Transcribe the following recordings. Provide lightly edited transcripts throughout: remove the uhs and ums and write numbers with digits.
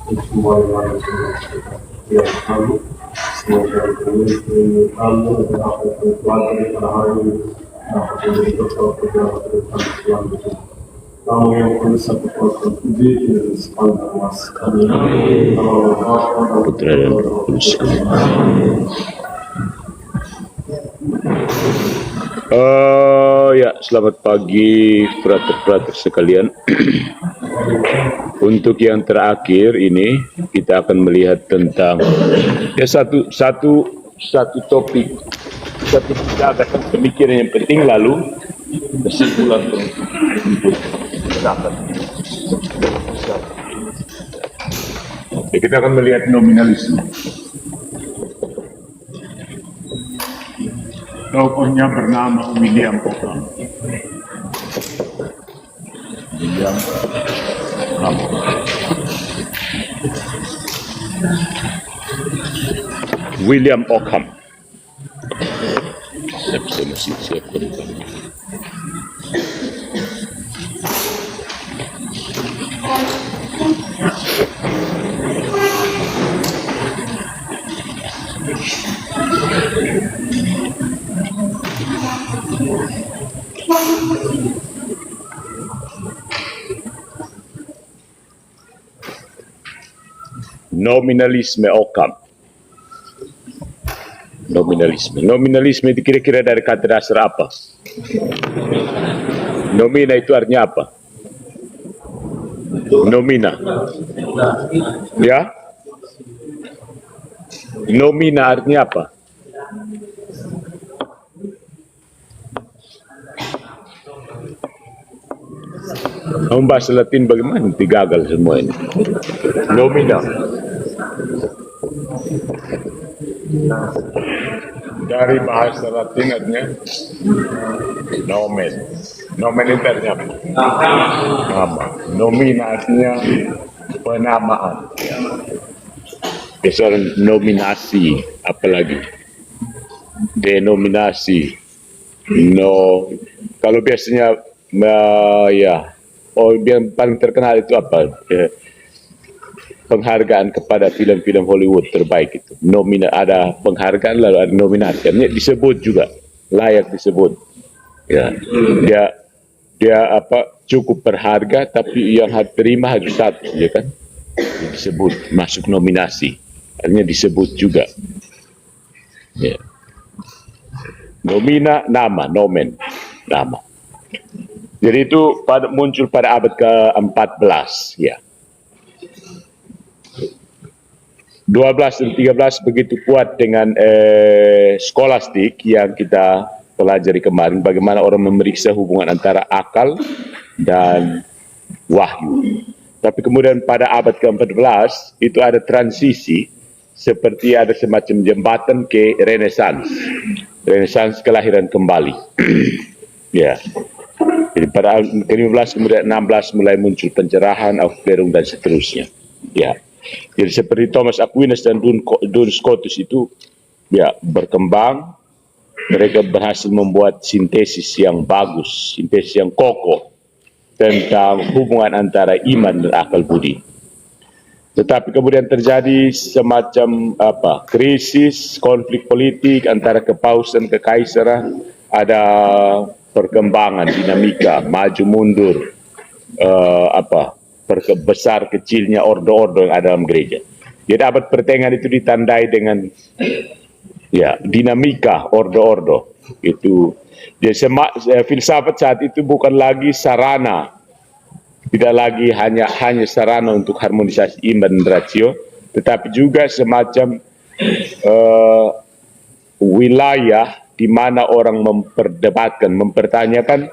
semua yang kamu semoga kamu dan apa yang keluarga di pada hari ini dapat menjadi bekal perjalanan ke depan selanjutnya. Kamu yang penuh satu kuasa puji dan sepanjang masa kami. Putra dan Roh Kudus. Ya, selamat pagi frater-frater sekalian. Untuk yang terakhir ini kita akan melihat tentang satu topik, satu gagasan pemikiran yang penting, lalu kesimpulan untuk dapat. Kita akan melihat nominalisme. Tokohnya bernama William Ockham. William Ockham. Saya masih siapkan. Nominalisme Ockham. Nominalisme itu kira-kira dari kata dasar apa? Nomina itu artinya apa? Nomina. Ya? Nomina artinya apa? Kamu bahasa Latin bagaimana? Nanti gagal semua ini. Nomina. Dari bahasa Latin artinya nomen. Nomen itu artinya apa? Nama. Nomina artinya penamaan. Biasanya nominasi, apalagi denominasi. Kalau biasanya yang paling terkenal itu apa? Penghargaan kepada film-film Hollywood terbaik itu. Ada penghargaan lalu ada nominasi. Disebut juga, layak disebut. Ya, dia cukup berharga, tapi yang terima harus satu, ya kan? Disebut masuk nominasi, artinya disebut juga. Ya. Nomina, nama, nomen, nama. Jadi itu muncul pada abad ke-14, ya. 12 dan 13 begitu kuat dengan skolastik yang kita pelajari kemarin, bagaimana orang memeriksa hubungan antara akal dan wahyu. Tapi kemudian pada abad ke-14 itu ada transisi, seperti ada semacam jembatan ke Renaissance. Renaissance kelahiran kembali. Ya. Jadi pada abad ke-15 kemudian 16 mulai muncul pencerahan, Aufklärung dan seterusnya. Ya. Jadi seperti Thomas Aquinas dan Duns Scotus itu ya berkembang, mereka berhasil membuat sintesis yang bagus, sintesis yang kokoh tentang hubungan antara iman dan akal budi. Tetapi kemudian terjadi semacam krisis, konflik politik antara kepausan, kekaisaran, ada perkembangan, dinamika, maju mundur, besar kecilnya ordo-ordo yang ada dalam gereja. Jadi abad pertengahan itu ditandai dengan dinamika ordo-ordo. Itu jadi filsafat saat itu bukan lagi sarana, tidak lagi hanya sarana untuk harmonisasi iman dan ratio, tetapi juga semacam wilayah di mana orang mempertanyakan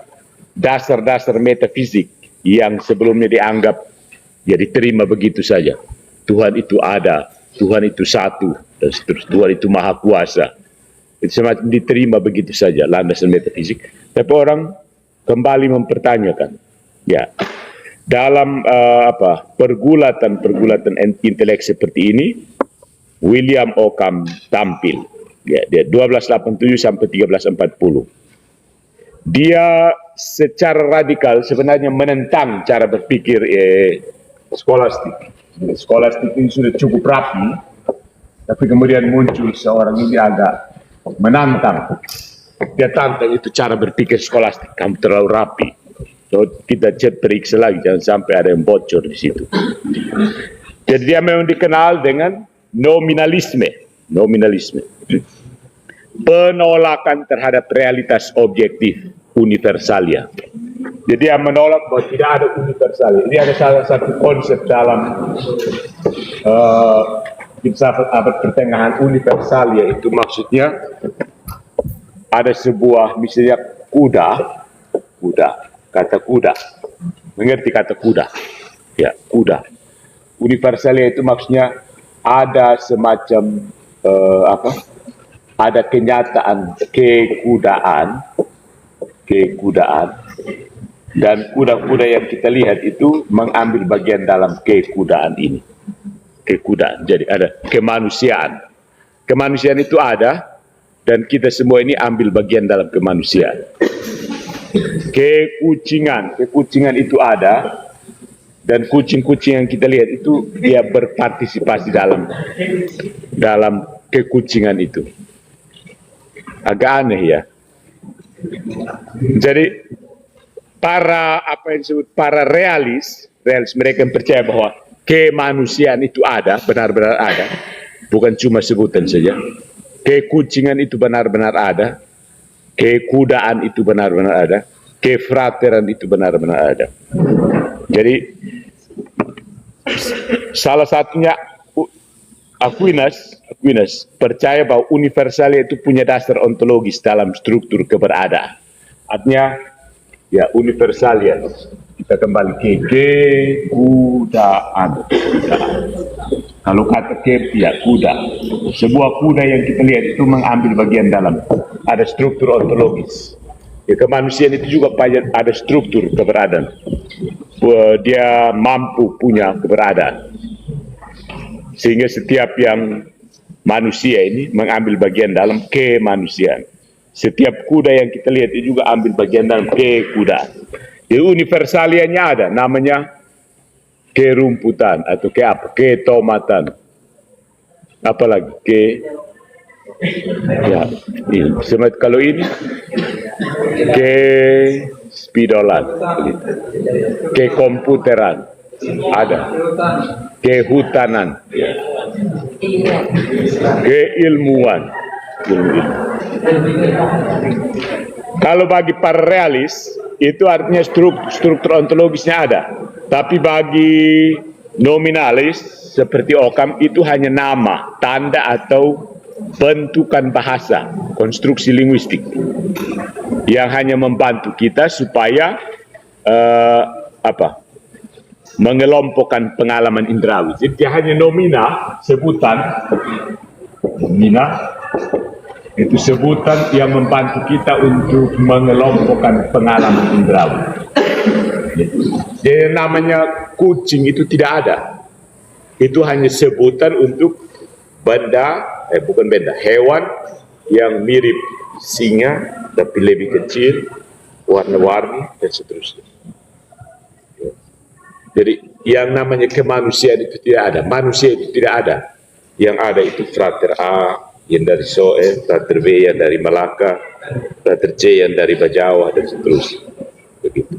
dasar-dasar metafisik yang sebelumnya dianggap diterima begitu saja. Tuhan itu ada, Tuhan itu satu, dan seterusnya. Tuhan itu maha kuasa. Itu semacam diterima begitu saja, landasan metafisik. Tapi orang kembali mempertanyakan. Ya, dalam pergulatan intelek seperti ini, William Ockham tampil. Ya, dia 1287 sampai 1340. Dia secara radikal sebenarnya menentang cara berpikir skolastik. Skolastik ini sudah cukup rapi, tapi kemudian muncul seorang ini agak menantang. Dia tantang itu cara berpikir skolastik, kamu terlalu rapi. So, kita periksa lagi, jangan sampai ada yang bocor di situ. Jadi dia memang dikenal dengan nominalisme. Penolakan terhadap realitas objektif universalia. Jadi dia menolak bahwa tidak ada universalia. Ini ada salah satu konsep dalam filsafat abad pertengahan. Universalia itu maksudnya ada sebuah, misalnya kuda, kata kuda, mengerti kata kuda? Ya, kuda. Universalia itu maksudnya ada semacam ada kenyataan kekudaan, dan kuda-kuda yang kita lihat itu mengambil bagian dalam kekudaan ini. Kekudaan, jadi ada kemanusiaan. Kemanusiaan itu ada, dan kita semua ini ambil bagian dalam kemanusiaan. Kekucingan itu ada, dan kucing-kucing yang kita lihat itu dia berpartisipasi dalam kekucingan itu. Agak aneh ya. Jadi para realis mereka yang percaya bahwa kemanusiaan itu ada, benar-benar ada, bukan cuma sebutan saja. Kekucingan itu benar-benar ada, kekudaan itu benar-benar ada, kefrateran itu benar-benar ada. Jadi salah satunya Aquinas percaya bahwa universalia itu punya dasar ontologis dalam struktur keberadaan. Artinya ya universalia, kita kembali ke kekudaan. Kalau kata ya kuda, sebuah kuda yang kita lihat itu mengambil bagian dalam, ada struktur ontologis. Ya, kemanusiaan itu juga ada struktur keberadaan. Dia mampu punya keberadaan. Sehingga setiap yang manusia ini mengambil bagian dalam kemanusiaan. Setiap kuda yang kita lihat itu juga ambil bagian dalam kekudaan. Jadi universalianya ada, namanya kerumputan atau ketomatan. Apalagi ya, ini. Kalau ini spidolan, komputeran ada, kehutanan, keilmuan. Kalau bagi para realis itu artinya struktur ontologisnya ada, tapi bagi nominalis seperti Occam itu hanya nama, tanda atau bentukan bahasa, konstruksi linguistik yang hanya membantu kita supaya mengelompokkan pengalaman indrawi. Jadi dia hanya nomina, sebutan. Nomina itu sebutan yang membantu kita untuk mengelompokkan pengalaman indrawi. Jadi namanya kucing itu tidak ada. Itu hanya sebutan untuk hewan yang mirip singa tapi lebih kecil, warna-warni dan seterusnya. Jadi yang namanya kemanusiaan itu tidak ada, manusia itu tidak ada. Yang ada itu frater A yang dari Soe, frater B yang dari Malaka, frater C yang dari Bajawa dan seterusnya. Begitu.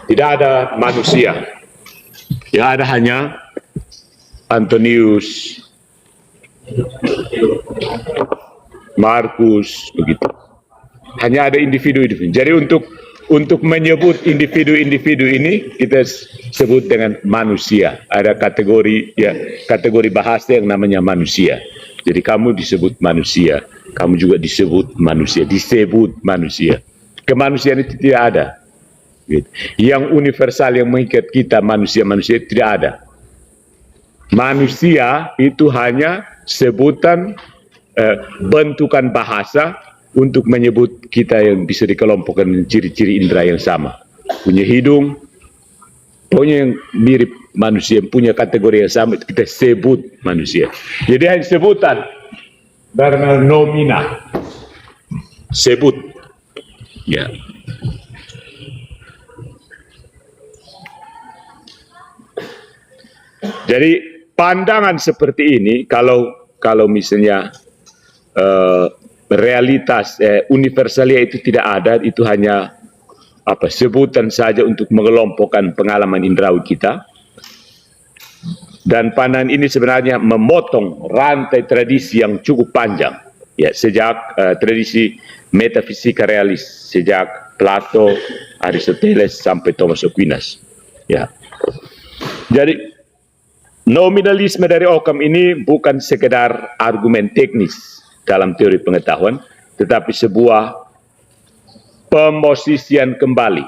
Tidak ada manusia. Yang ada hanya Antonius, Markus, begitu. Hanya ada individu-individu. Jadi untuk menyebut individu-individu ini kita sebut dengan manusia. Ada kategori bahasa yang namanya manusia. Jadi kamu disebut manusia, kamu juga disebut manusia. Kemanusiaan itu tidak ada. Yang universal yang mengikat kita manusia-manusia tidak ada. Manusia itu hanya sebutan bentukan bahasa untuk menyebut kita yang bisa dikelompokkan dengan ciri-ciri indera yang sama. Punya hidung, pokoknya yang mirip manusia, yang punya kategori yang sama, kita sebut manusia. Jadi hanya sebutan, karena nomina, sebut. Ya. Jadi pandangan seperti ini kalau misalnya realitas universalia itu tidak ada, itu hanya sebutan saja untuk mengelompokkan pengalaman indrawi kita. Dan pandangan ini sebenarnya memotong rantai tradisi yang cukup panjang, ya, sejak tradisi metafisika realis, sejak Plato, Aristoteles sampai Thomas Aquinas. Ya. Jadi nominalisme dari Occam ini bukan sekedar argumen teknis dalam teori pengetahuan, tetapi sebuah pemosisian kembali,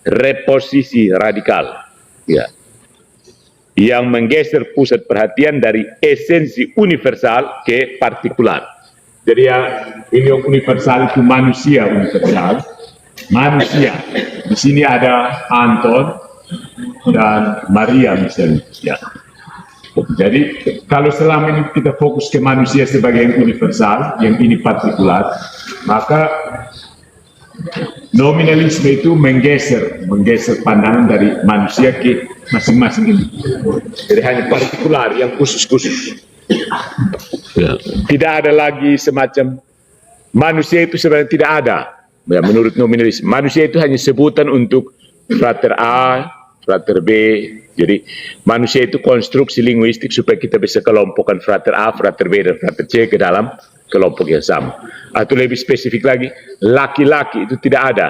reposisi radikal, ya, yang menggeser pusat perhatian dari esensi universal ke partikular. Jadi ya, ini universal itu manusia universal, manusia. Di sini ada Anton dan Maria misalnya. Ya. Jadi kalau selama ini kita fokus ke manusia sebagai yang universal, yang ini partikular, maka nominalisme itu menggeser pandangan dari manusia ke masing-masing ini. Jadi hanya partikular yang khusus-khusus. Ya. Tidak ada lagi semacam manusia itu sebenarnya tidak ada. Ya, menurut nominalisme, manusia itu hanya sebutan untuk frater A, frater B. Jadi manusia itu konstruksi linguistik supaya kita bisa kelompokkan frater A, frater B, dan frater C ke dalam kelompok yang sama. Atau lebih spesifik lagi, laki-laki itu tidak ada.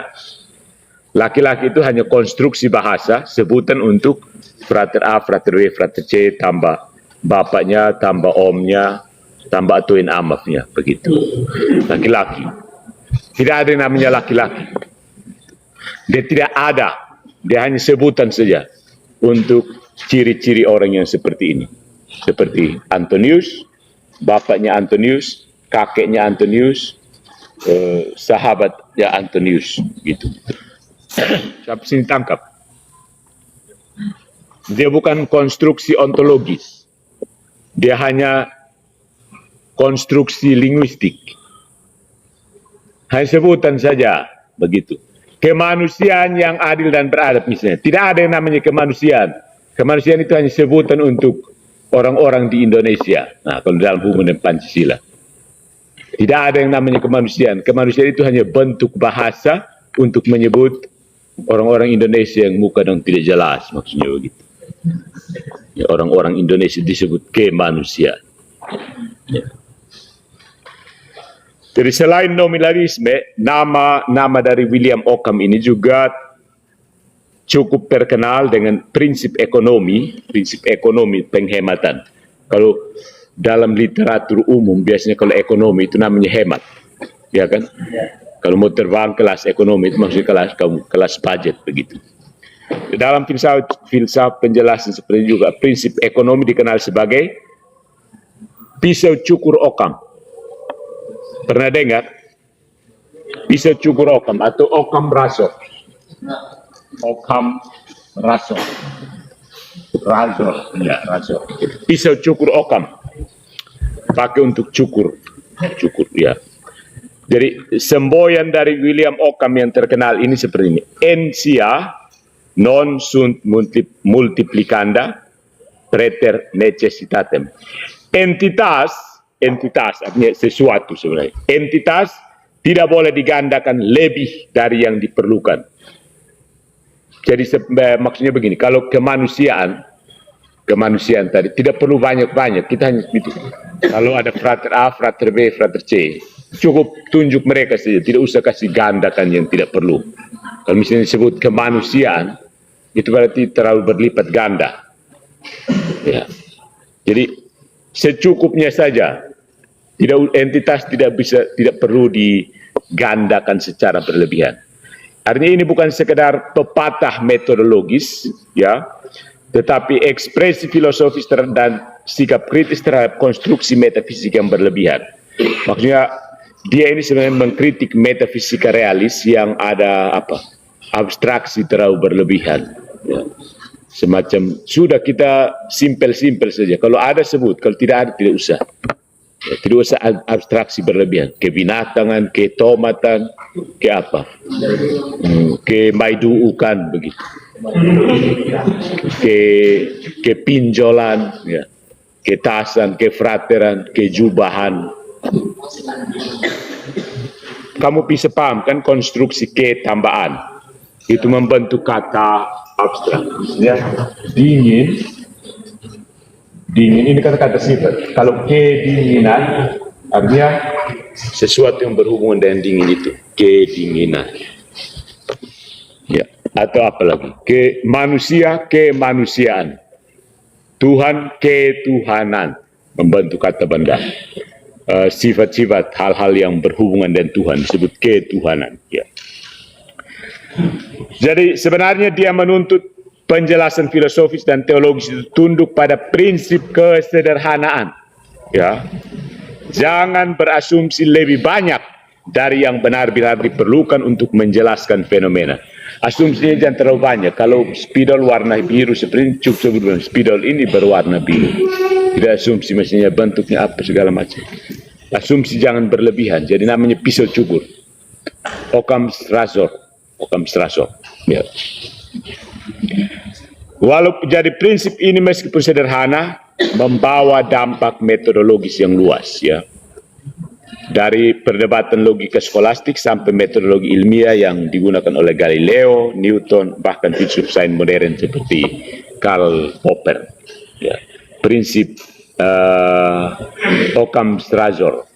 Laki-laki itu hanya konstruksi bahasa, sebutan untuk frater A, frater B, frater C, tambah bapaknya, tambah omnya, tambah atuin amafnya, begitu. Laki-laki. Tidak ada yang namanya laki-laki. Dia tidak ada. Dia hanya sebutan saja untuk ciri-ciri orang yang seperti ini. Seperti Antonius, bapaknya Antonius, kakeknya Antonius, sahabatnya Antonius, gitu. Sampai sini tangkap. Dia bukan konstruksi ontologis. Dia hanya konstruksi linguistik. Hanya sebutan saja, begitu. Kemanusiaan yang adil dan beradab misalnya. Tidak ada yang namanya kemanusiaan. Kemanusiaan itu hanya sebutan untuk orang-orang di Indonesia. Nah, kalau dalam hubungan Pancasila. Tidak ada yang namanya kemanusiaan. Kemanusiaan itu hanya bentuk bahasa untuk menyebut orang-orang Indonesia yang muka dan tidak jelas, maksudnya begitu. Ya, orang-orang Indonesia disebut kemanusiaan. Ya. Jadi selain nominalisme, nama dari William Occam ini juga cukup terkenal dengan prinsip ekonomi penghematan. Kalau dalam literatur umum biasanya kalau ekonomi itu namanya hemat, ya kan? Kalau mau terbang kelas ekonomi itu maksudnya kelas budget begitu. Dalam filsafat penjelasan seperti juga prinsip ekonomi dikenal sebagai pisau cukur Occam. Pernah dengar? Pisau cukur Occam atau Occam razor. Occam razor. Razor. Pisau cukur Occam. Pakai untuk cukur, ya. Jadi semboyan dari William Occam yang terkenal ini seperti ini. Ensia non sunt multiplicanda praeter necessitatem. Entitas artinya sesuatu sebenarnya. Entitas tidak boleh digandakan lebih dari yang diperlukan. Jadi maksudnya begini, kalau kemanusiaan tadi tidak perlu banyak-banyak, kita hanya itu. Kalau ada frater A, frater B, frater C, cukup tunjuk mereka saja, tidak usah kasih gandakan yang tidak perlu. Kalau misalnya disebut kemanusiaan, itu berarti terlalu berlipat ganda. Ya. Jadi secukupnya saja. Entitas tidak perlu digandakan secara berlebihan. Artinya ini bukan sekedar pepatah metodologis, ya, tetapi ekspresi filosofis dan sikap kritis terhadap konstruksi metafisik yang berlebihan. Maksudnya dia ini sebenarnya mengkritik metafisika realis yang ada abstraksi terlalu berlebihan. Ya. Semacam sudah kita simpel-simpel saja. Kalau ada sebut, kalau tidak ada tidak usah. Ya, tidak usah abstraksi berlebihan. Ke binatangan, ke tomatan, ke apa? Ke maiduukan begitu. kepinjolan, ya, ketasan, kefrateran, kejubahan. Kamu bisa paham kan konstruksi ke tambahan itu membentuk kata abstrak. Ya, dingin, dingin ini kata-kata sifat. Kalau kedinginan artinya sesuatu yang berhubungan dengan dingin itu, kedinginan. Ya, atau apa lagi? Ke manusia, kemanusiaan. Tuhan, ketuhanan, membentuk kata benda. Sifat-sifat hal-hal yang berhubungan dengan Tuhan disebut ketuhanan. Ya. Jadi sebenarnya dia menuntut penjelasan filosofis dan teologis itu tunduk pada prinsip kesederhanaan. Ya, jangan berasumsi lebih banyak dari yang benar-benar diperlukan untuk menjelaskan fenomena. Asumsinya jangan terlalu banyak. Kalau spidol warna biru seperti cukup sebelum spidol ini berwarna biru. Tidak asumsi mestinya bentuknya apa segala macam. Asumsi jangan berlebihan. Jadi namanya pisau cukur. Occam's razor. Ya. Walaupun jadi prinsip ini meskipun sederhana, membawa dampak metodologis yang luas, ya. Dari perdebatan logika skolastik sampai metodologi ilmiah yang digunakan oleh Galileo, Newton, bahkan filsuf sains modern seperti Karl Popper. Ya. Prinsip Occam's razor.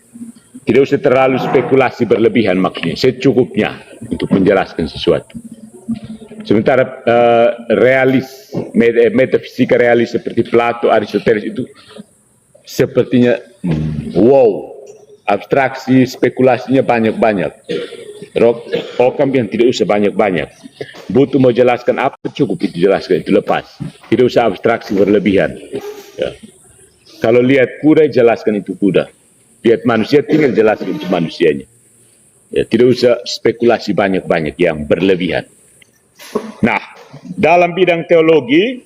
Tidak usah terlalu spekulasi berlebihan maksudnya, secukupnya untuk menjelaskan sesuatu. Sementara metafisika realis seperti Plato, Aristoteles itu sepertinya wow, abstraksi, spekulasinya banyak-banyak. Occam yang tidak usah banyak-banyak. Butuh mau jelaskan apa, cukup itu jelaskan, itu lepas. Tidak usah abstraksi berlebihan. Ya. Kalau lihat kuda, jelaskan itu kuda. Lihat manusia, tinggal jelaskan itu manusianya. Ya, tidak usah spekulasi banyak-banyak yang berlebihan. Nah, dalam bidang teologi,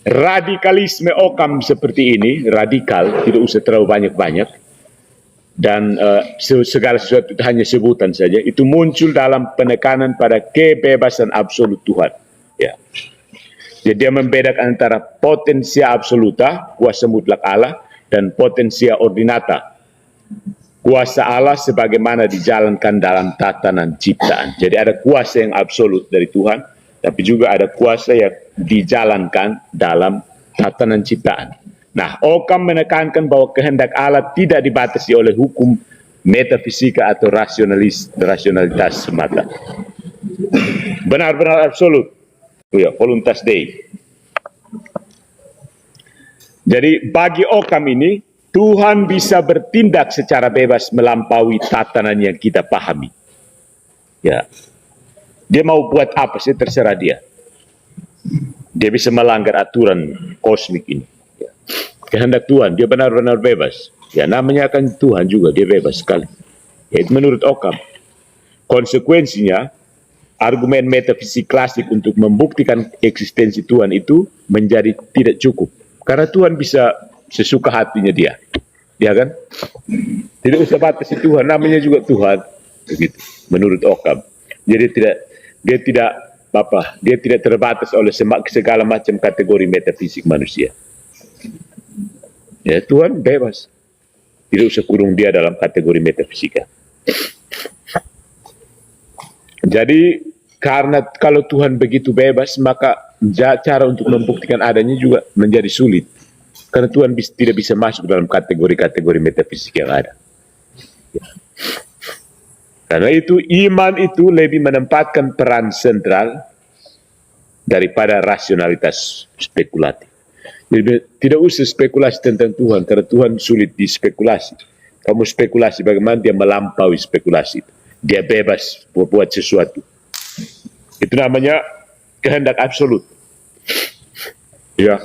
radikalisme Occam seperti ini, radikal, tidak usah terlalu banyak-banyak, dan segala sesuatu itu hanya sebutan saja, itu muncul dalam penekanan pada kebebasan absolut Tuhan. Ya. Jadi dia membedakan antara potensia absoluta, kuasa mutlak Allah, dan potensia ordinata, kuasa Allah sebagaimana dijalankan dalam tatanan ciptaan. Jadi ada kuasa yang absolut dari Tuhan, tapi juga ada kuasa yang dijalankan dalam tatanan ciptaan. Nah, Occam menekankan bahwa kehendak Allah tidak dibatasi oleh hukum metafisika atau rasionalitas semata. Benar-benar absolut. Ya, voluntas Dei. Jadi bagi Occam ini, Tuhan bisa bertindak secara bebas melampaui tatanan yang kita pahami. Ya, dia mau buat apa sih terserah dia. Dia bisa melanggar aturan kosmik ini. Ya. Kehendak Tuhan, dia benar-benar bebas. Ya, namanya kan Tuhan juga, dia bebas sekali. Ya, itu menurut Occam. Konsekuensinya, argumen metafisik klasik untuk membuktikan eksistensi Tuhan itu menjadi tidak cukup. Karena Tuhan bisa sesuka hatinya dia. Ya kan? Tidak usah batasi Tuhan, namanya juga Tuhan. Begitu, menurut Occam. Jadi dia tidak terbatas oleh segala macam kategori metafisik manusia. Ya, Tuhan bebas. Tidak usah kurung dia dalam kategori metafisika. Jadi karena kalau Tuhan begitu bebas, maka cara untuk membuktikan adanya juga menjadi sulit. Karena Tuhan tidak bisa masuk dalam kategori-kategori metafisik yang ada. Karena itu iman itu lebih menempatkan peran sentral daripada rasionalitas spekulatif. Jadi tidak usah spekulasi tentang Tuhan, karena Tuhan sulit dispekulasi. Kamu spekulasi bagaimana dia melampaui spekulasi. Dia bebas buat sesuatu. Itu namanya kehendak absolut. Ya.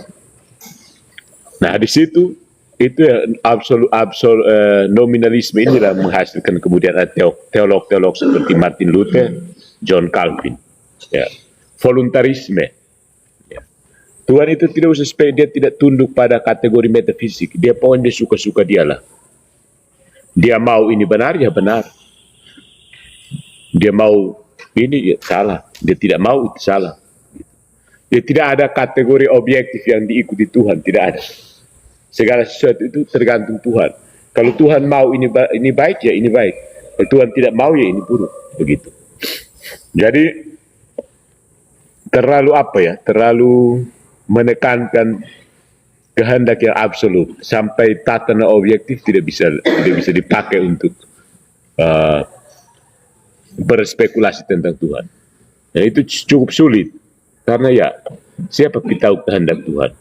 Nah, di situ itu nominalisme inilah menghasilkan kemudian teolog-teolog seperti Martin Luther, John Calvin. Ya. Voluntarisme. Ya. Tuhan itu tidak usah dia tidak tunduk pada kategori metafisik. Dia pokoknya suka-suka dialah. Dia mau ini benar, ya benar. Dia mau ini, ya salah. Dia tidak mau, itu salah. Jadi tidak ada kategori objektif yang diikuti Tuhan, tidak ada. Segala sesuatu itu tergantung Tuhan. Kalau Tuhan mau ini baik, ya ini baik. Kalau Tuhan tidak mau, ya ini buruk. Begitu. Jadi terlalu terlalu menekankan kehendak yang absolut sampai tatanan objektif tidak bisa dipakai untuk berspekulasi tentang Tuhan. Dan itu cukup sulit karena ya siapa tahu kehendak Tuhan.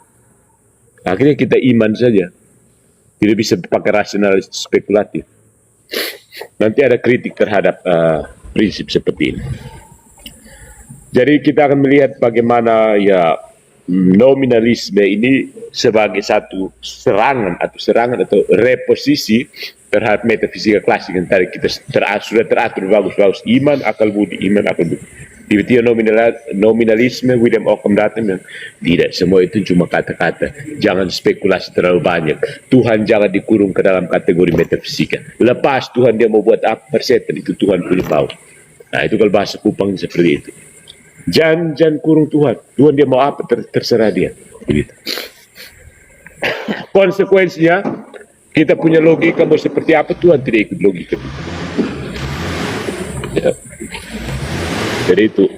Akhirnya kita iman saja, tidak bisa pakai rasionalis spekulatif. Nanti ada kritik terhadap prinsip seperti ini. Jadi kita akan melihat bagaimana ya nominalisme ini sebagai satu serangan atau reposisi terhadap metafisika klasik yang tadi kita sudah teratur bagus-bagus, iman akal budi. Tiba-tiba nominalisme William Ockham datang dan tidak, semua itu cuma kata-kata, jangan spekulasi terlalu banyak, Tuhan jangan dikurung ke dalam kategori metafisika, lepas Tuhan dia mau buat apa persetan, itu Tuhan punya mau. Nah itu kalau bahasa Kupang seperti itu, jangan kurung Tuhan dia mau apa terserah dia begitu. Konsekuensinya kita punya logika mau seperti apa, Tuhan tidak ikut logika ya. Jadi itu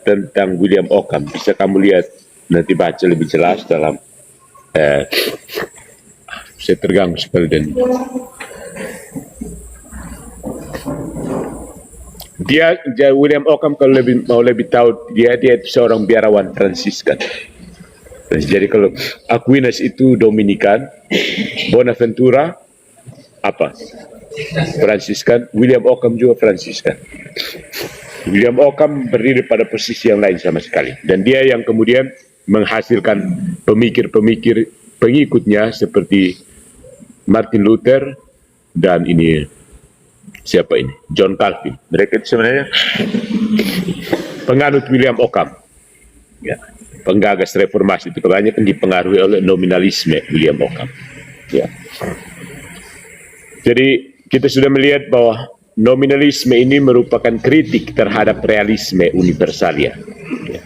tentang William Ockham, bisa kamu lihat nanti baca lebih jelas dalam saya terganggu sekali dan dia William Ockham kalau mau lebih tahu dia itu seorang biarawan Fransiskan. Jadi kalau Aquinas itu Dominikan, Bonaventura Fransiskan, William Ockham juga Fransiskan. William Ockham berdiri pada posisi yang lain sama sekali, dan dia yang kemudian menghasilkan pemikir-pemikir pengikutnya seperti Martin Luther dan ini siapa ini, John Calvin. Mereka itu sebenarnya penganut William Ockham ya, penggagas reformasi itu kebanyakan dipengaruhi oleh nominalisme William Ockham ya. Jadi kita sudah melihat bahwa nominalisme ini merupakan kritik terhadap realisme universalia. Ya.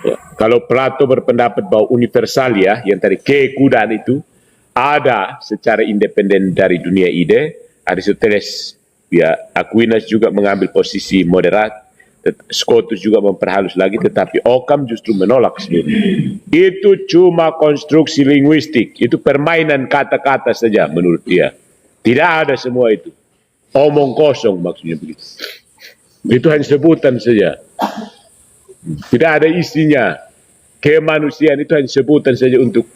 Ya. Kalau Plato berpendapat bahwa universalia yang tadi keikudaan itu ada secara independen dari dunia ide, Aristoteles, ya, Aquinas juga mengambil posisi moderat, Scotus juga memperhalus lagi, tetapi Ockham justru menolak sebenarnya. Itu cuma konstruksi linguistik, itu permainan kata-kata saja menurut dia. Tidak ada semua itu. Omong kosong maksudnya begitu. Itu hanya sebutan saja. Tidak ada isinya. Kemanusiaan itu hanya sebutan saja untuk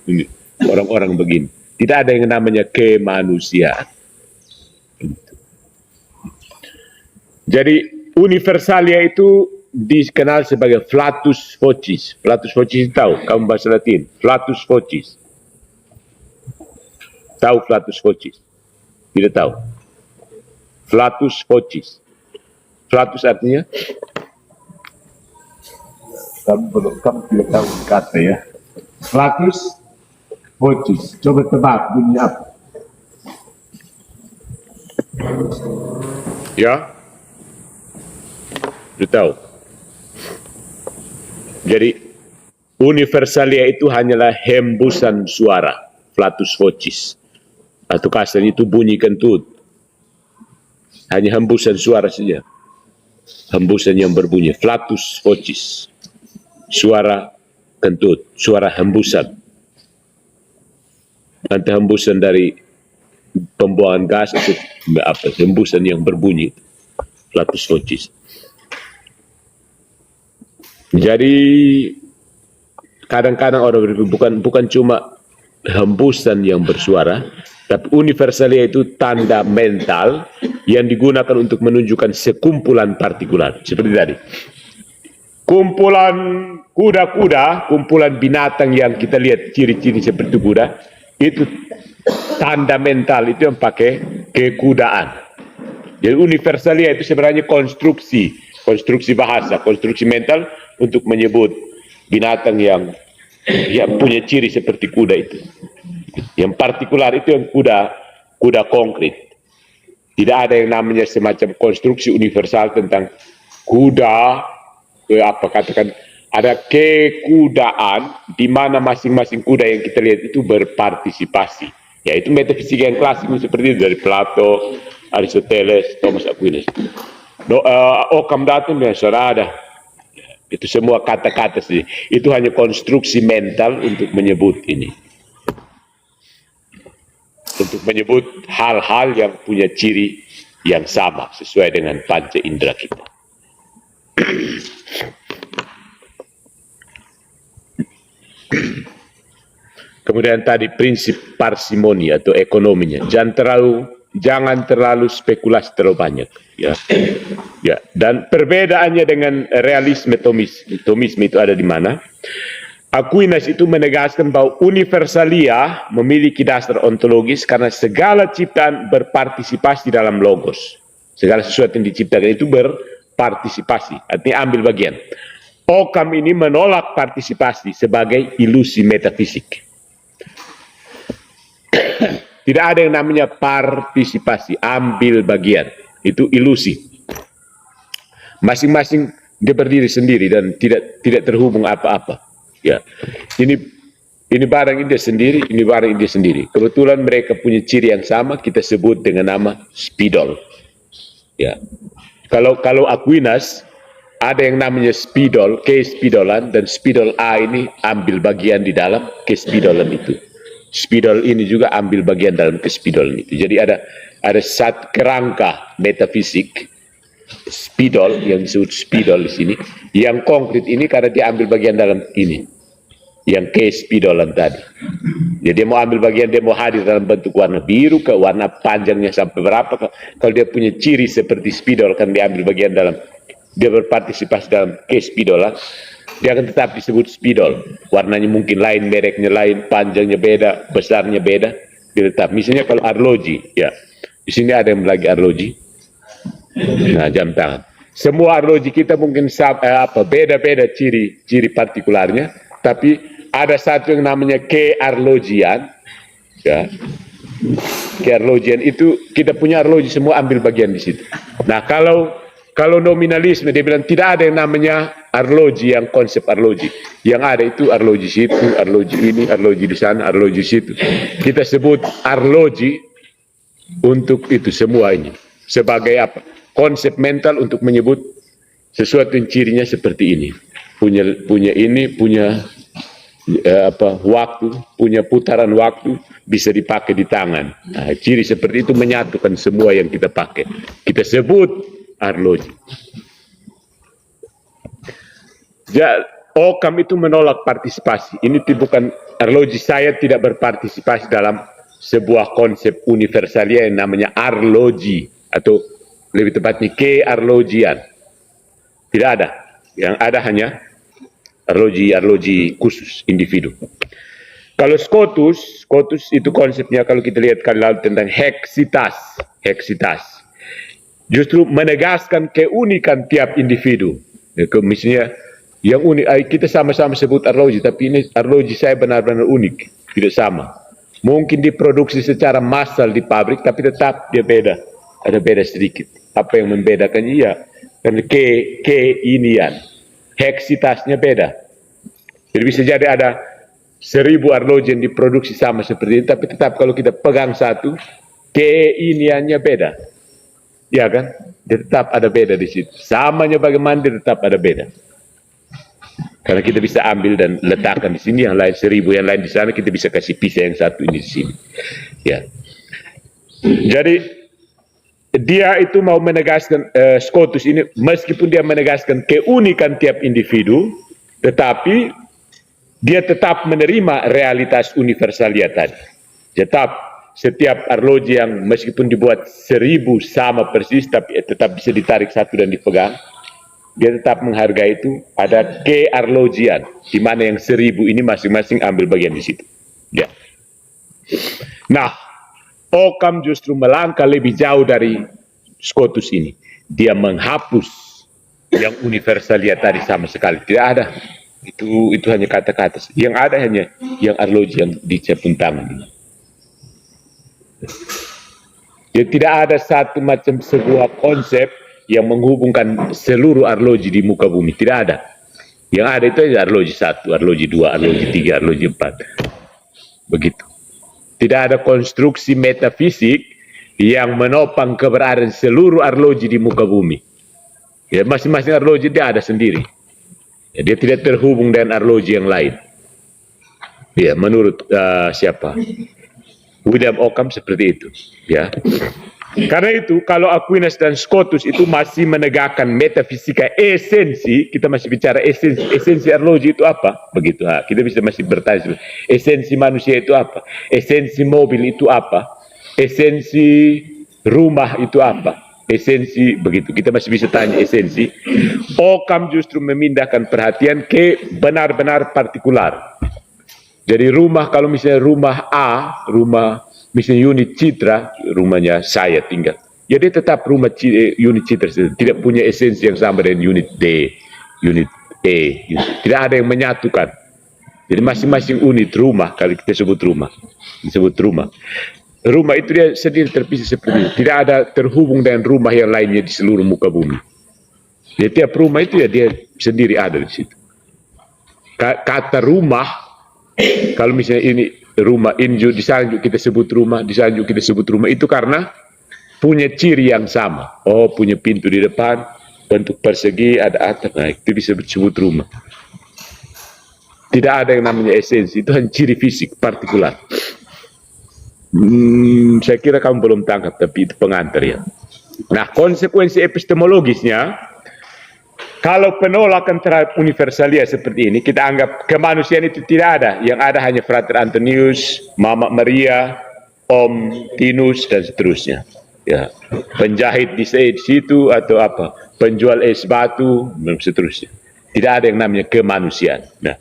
orang-orang begini. Tidak ada yang namanya kemanusiaan. Jadi universalia itu dikenal sebagai flatus vocis. Flatus vocis tahu? Kamu bahasa Latin. Flatus vocis. Tahu flatus vocis? Tidak tahu. Flatus vocis. Flatus artinya? Kamu tidak tahu kata ya. Flatus vocis. Coba tebak bunyinya apa? Ya? Tidak tahu. Jadi universalia itu hanyalah hembusan suara. Flatus vocis. Atau kasarnya itu bunyi kentut. Hanya hembusan suara saja. Hembusan yang berbunyi. Flatus vocis. Suara kentut. Suara hembusan. Nanti hembusan dari pembuangan gas atau hembusan yang berbunyi. Flatus vocis. Jadi kadang-kadang orang bukan cuma hembusan yang bersuara, tapi universalia itu tanda mental yang digunakan untuk menunjukkan sekumpulan partikular. Seperti tadi. Kumpulan kuda-kuda, kumpulan binatang yang kita lihat ciri-ciri seperti kuda, itu tanda mental itu yang pakai kekudaan. Jadi universalia itu sebenarnya konstruksi bahasa, konstruksi mental untuk menyebut binatang yang punya ciri seperti kuda itu. Yang partikular itu yang kuda konkret. Tidak ada yang namanya semacam konstruksi universal tentang kuda, katakan ada kekudaan di mana masing-masing kuda yang kita lihat itu berpartisipasi. Ya, itu metafisika yang klasik seperti itu dari Plato, Aristoteles, Thomas Aquinas. Occam datum ya sudah ada. Itu semua kata-kata sih. Itu hanya konstruksi mental untuk menyebut ini. Untuk menyebut hal-hal yang punya ciri yang sama sesuai dengan panca indera kita. Kemudian tadi prinsip parsimoni atau ekonominya, jangan terlalu spekulasi terlalu banyak, ya. Ya, dan perbedaannya dengan realisme Thomisme itu ada di mana? Aquinas itu menegaskan bahwa universalia memiliki dasar ontologis karena segala ciptaan berpartisipasi dalam logos. Segala sesuatu yang diciptakan itu berpartisipasi, artinya ambil bagian. Occam ini menolak partisipasi sebagai ilusi metafisik. Tidak ada yang namanya partisipasi, ambil bagian. Itu ilusi. Masing-masing dia berdiri sendiri dan tidak terhubung apa-apa. Ya. Ini barang dia sendiri, ini barang dia sendiri. Kebetulan mereka punya ciri yang sama, kita sebut dengan nama spidol. Ya. Kalau Aquinas ada yang namanya spidol, kespidolan, dan spidol A ini ambil bagian di dalam kespidolan itu. Spidol ini juga ambil bagian dalam kespidolan itu. Jadi ada satu kerangka metafisik spidol yang disebut spidol di sini. Yang konkret ini karena dia ambil bagian dalam ini, yang kespidolan tadi. Jadi dia mau ambil bagian, dia mau hadir dalam bentuk warna biru ke warna panjangnya sampai berapa. Kalau dia punya ciri seperti spidol kan dia ambil bagian dalam, dia berpartisipasi dalam kespidolan. Dia akan tetap disebut spidol. Warnanya mungkin lain, mereknya lain, panjangnya beda, besarnya beda. Dia tetap. Misalnya kalau arloji, ya. Di sini ada yang lagi arloji. Nah, jam tangan. Semua arloji kita mungkin beda-beda ciri partikularnya, tapi ada satu yang namanya kearlojian. Ya. Kearlojian itu kita punya arloji semua ambil bagian di situ. Nah, kalau nominalisme dia bilang tidak ada yang namanya arloji, yang konsep arloji. Yang ada itu arloji situ, arloji ini, arloji di sana, arloji situ. Kita sebut arloji untuk itu semua ini. Sebagai apa? Konsep mental untuk menyebut sesuatu yang cirinya seperti ini. Punya ini, punya waktu, punya putaran waktu, bisa dipakai di tangan. Nah, ciri seperti itu menyatukan semua yang kita pakai. Kita sebut arloji. Occam itu menolak partisipasi. Ini bukan arloji, saya tidak berpartisipasi dalam sebuah konsep universalia yang namanya arloji, atau lebih tepatnya kearlojian. Tidak ada. Yang ada hanya arloji khusus individu. Kalau Scotus itu konsepnya kalau kita lihat kali lalu tentang heksitas. Justru menegaskan keunikan tiap individu. Misalnya yang unik, kita sama-sama sebut arloji, tapi ini arloji saya benar-benar unik, tidak sama. Mungkin diproduksi secara massal di pabrik, tapi tetap dia beda, ada beda sedikit. Apa yang membedakan? Iya, karena keinian, heksitasnya beda. Jadi bisa jadi ada 1000 arloji yang diproduksi sama seperti itu, tapi tetap kalau kita pegang satu, keiniannya beda. Ya kan? Dia tetap ada beda di situ. Samanya bagaimana dia tetap ada beda. Karena kita bisa ambil dan letakkan di sini, yang lain 1000, yang lain di sana, kita bisa kasih pisah yang satu ini di sini. Ya. Jadi dia itu mau menegaskan Scotus ini, meskipun dia menegaskan keunikan tiap individu, tetapi dia tetap menerima realitas universalia tadi. Tetap setiap arloji yang meskipun dibuat 1000 sama persis, tapi tetap bisa ditarik satu dan dipegang, dia tetap menghargai itu. Ada kearlojian, di mana yang 1000 ini masing-masing ambil bagian di situ. Ya. Nah, Occam justru melangkah lebih jauh dari Scotus ini. Dia menghapus yang universalia tadi sama sekali. Tidak ada. Itu hanya kata-kata. Yang ada hanya yang arloji yang dicepun tangan ini. Jadi tidak ada satu macam sebuah konsep yang menghubungkan seluruh arloji di muka bumi. Tidak ada. Yang ada itu hanya arloji 1, arloji 2, arloji 3, arloji 4. Begitu. Tidak ada konstruksi metafisik yang menopang keberadaan seluruh arloji di muka bumi. Ya, masing-masing arloji dia ada sendiri. Ya, dia tidak terhubung dengan arloji yang lain. Ya, menurut siapa? William Ockham seperti itu. Ya. Karena itu, kalau Aquinas dan Scotus itu masih menegakkan metafisika esensi, kita masih bicara esensi arloji itu apa? Begitu. Kita bisa masih bertanya, esensi manusia itu apa? Esensi mobil itu apa? Esensi rumah itu apa? Esensi, begitu. Kita masih bisa tanya esensi. Ockham justru memindahkan perhatian ke benar-benar partikular. Jadi rumah, kalau misalnya rumah A, rumah misalnya unit Citra, rumahnya saya tinggal, ya dia tetap rumah unit Citra, tidak punya esensi yang sama dengan unit D, unit E, tidak ada yang menyatukan. Jadi masing-masing unit rumah, kalau kita sebut rumah, disebut rumah. Rumah itu dia sendiri terpisah seperti itu, tidak ada terhubung dengan rumah yang lainnya di seluruh muka bumi. Jadi tiap rumah itu ya dia sendiri ada di situ. Kata rumah, kalau misalnya ini rumah Inju, di Sanjuk kita sebut rumah, di Sanjuk kita sebut rumah, itu karena punya ciri yang sama. Oh, punya pintu di depan, bentuk persegi, ada atap, nah itu bisa disebut rumah. Tidak ada yang namanya esensi, itu hanya ciri fisik, partikular. Saya kira kamu belum tangkap, tapi itu pengantar ya. Nah, konsekuensi epistemologisnya, kalau penolakan terhadap universalia seperti ini, kita anggap kemanusiaan itu tidak ada. Yang ada hanya Frater Antonius, Mama Maria, Om Tinus, dan seterusnya. Ya, penjahit di situ atau apa, penjual es batu, dan seterusnya. Tidak ada yang namanya kemanusiaan. Nah,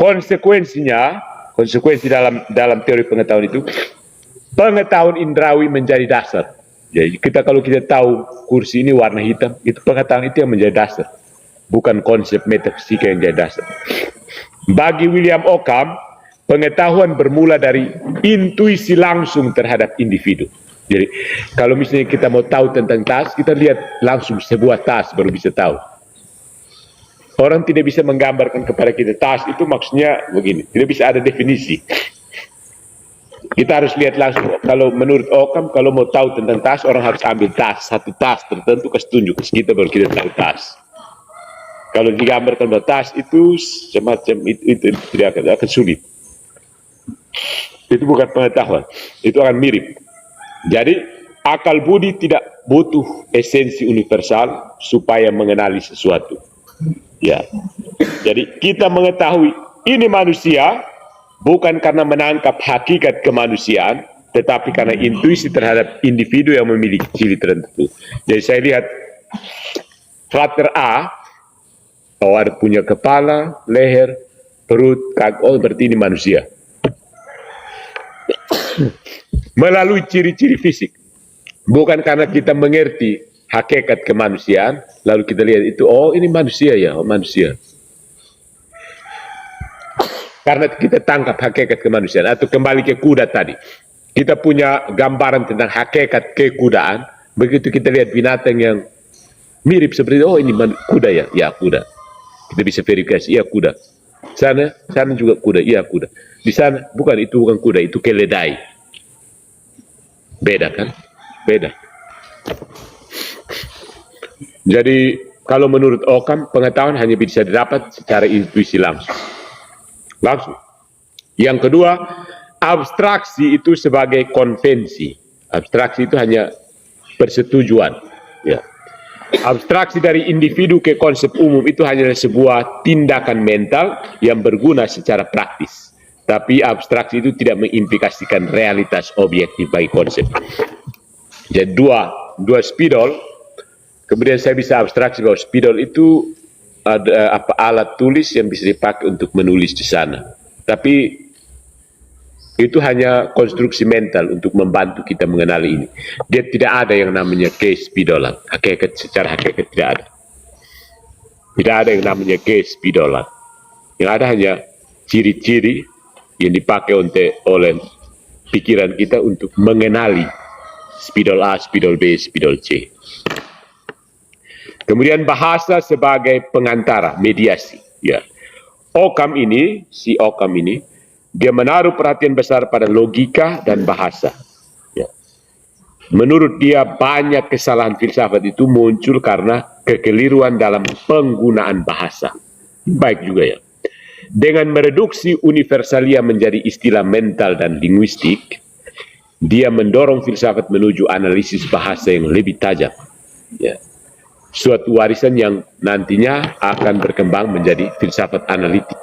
konsekuensi dalam teori pengetahuan itu, pengetahuan indrawi menjadi dasar. Jadi kalau kita tahu kursi ini warna hitam, itu pengetahuan itu yang menjadi dasar, bukan konsep metafisika yang menjadi dasar. Bagi William Ockham, pengetahuan bermula dari intuisi langsung terhadap individu. Jadi kalau misalnya kita mau tahu tentang tas, kita lihat langsung sebuah tas baru bisa tahu. Orang tidak bisa menggambarkan kepada kita tas itu maksudnya begini, tidak bisa ada definisi. Kita harus lihat langsung. Kalau menurut Ockham, kalau mau tahu tentang tas, orang harus ambil tas, satu tas tertentu, kasih tunjuk ke kita, baru kita tahu tas. Kalau digambarkan bahwa tas itu semacam itu tidak akan sulit. Itu bukan pengetahuan, itu akan mirip. Jadi akal budi tidak butuh esensi universal supaya mengenali sesuatu. Ya, jadi kita mengetahui ini manusia, bukan karena menangkap hakikat kemanusiaan, tetapi karena intuisi terhadap individu yang memiliki ciri tertentu. Jadi saya lihat Frater A, oh ada punya kepala, leher, perut, kaki, oh berarti ini manusia. Melalui ciri-ciri fisik. Bukan karena kita mengerti hakikat kemanusiaan, lalu kita lihat itu, oh ini manusia ya, oh manusia. Karena kita tangkap hakikat kemanusiaan. Atau kembali ke kuda tadi, kita punya gambaran tentang hakikat kekudaan. Begitu kita lihat binatang yang mirip seperti itu, oh ini kuda ya, ya kuda. Kita bisa verifikasi, iya kuda. Sana juga kuda, iya kuda. Di sana bukan, itu bukan kuda, itu keledai. Beda kan? Beda. Jadi kalau menurut Ockham, pengetahuan hanya bisa didapat secara intuisi langsung. Yang kedua, abstraksi itu sebagai konvensi. Abstraksi itu hanya persetujuan. Ya. Abstraksi dari individu ke konsep umum itu hanya sebuah tindakan mental yang berguna secara praktis. Tapi abstraksi itu tidak mengimplikasikan realitas objektif bagi konsep. Jadi dua spidol. Kemudian saya bisa abstraksi bahwa spidol itu ada alat tulis yang bisa dipakai untuk menulis di sana. Tapi itu hanya konstruksi mental untuk membantu kita mengenali ini. Dia tidak ada yang namanya kespidolan. Secara hakikat tidak ada. Tidak ada yang namanya kespidolan. Yang ada hanya ciri-ciri yang dipakai oleh pikiran kita untuk mengenali spidol A, spidol B, spidol C. Kemudian bahasa sebagai pengantara, mediasi. Ya. Si Occam ini, dia menaruh perhatian besar pada logika dan bahasa. Ya. Menurut dia, banyak kesalahan filsafat itu muncul karena kekeliruan dalam penggunaan bahasa. Baik juga ya. Dengan mereduksi universalia menjadi istilah mental dan linguistik, dia mendorong filsafat menuju analisis bahasa yang lebih tajam. Ya. Suatu warisan yang nantinya akan berkembang menjadi filsafat analitik.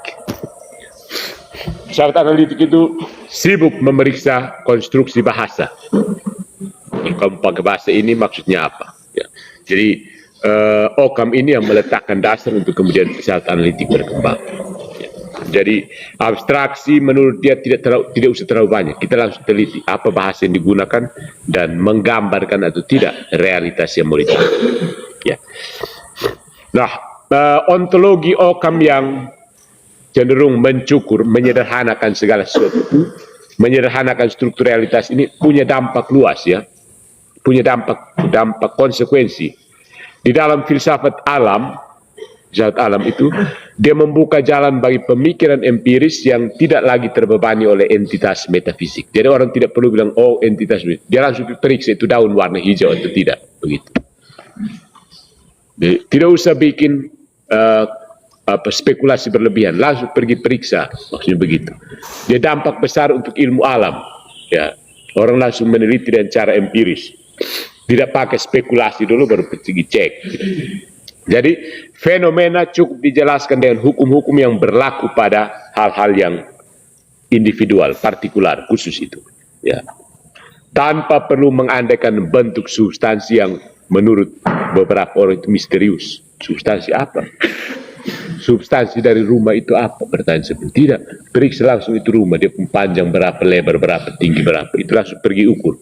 Filsafat analitik itu sibuk memeriksa konstruksi bahasa. Kalau pakai bahasa ini maksudnya apa? Ya. Jadi Occam ini yang meletakkan dasar untuk kemudian filsafat analitik berkembang. Ya. Jadi abstraksi menurut dia tidak usah terlalu banyak. Kita langsung teliti apa bahasa yang digunakan dan menggambarkan atau tidak realitas yang mau dicapai. Ya. Nah, ontologi Occam yang cenderung mencukur, menyederhanakan segala sesuatu, menyederhanakan struktur realitas ini punya dampak luas ya, punya dampak konsekuensi. Di dalam filsafat alam itu dia membuka jalan bagi pemikiran empiris yang tidak lagi terbebani oleh entitas metafisik. Jadi orang tidak perlu bilang oh entitas, dia langsung periksa itu daun warna hijau atau tidak, begitu. Tidak usah bikin spekulasi berlebihan, langsung pergi periksa, maksudnya begitu. Dia dampak besar untuk ilmu alam. Ya, orang langsung meneliti dengan cara empiris, tidak pakai spekulasi dulu baru pergi cek. Jadi fenomena cukup dijelaskan dengan hukum-hukum yang berlaku pada hal-hal yang individual, partikular, khusus itu. Ya, tanpa perlu mengandaikan bentuk substansi yang menurut beberapa orang itu misterius. Substansi apa? Substansi dari rumah itu apa? Pertanyaan seperti tidak. Periksa langsung itu rumah, dia panjang berapa, lebar berapa, tinggi berapa. Itu langsung pergi ukur.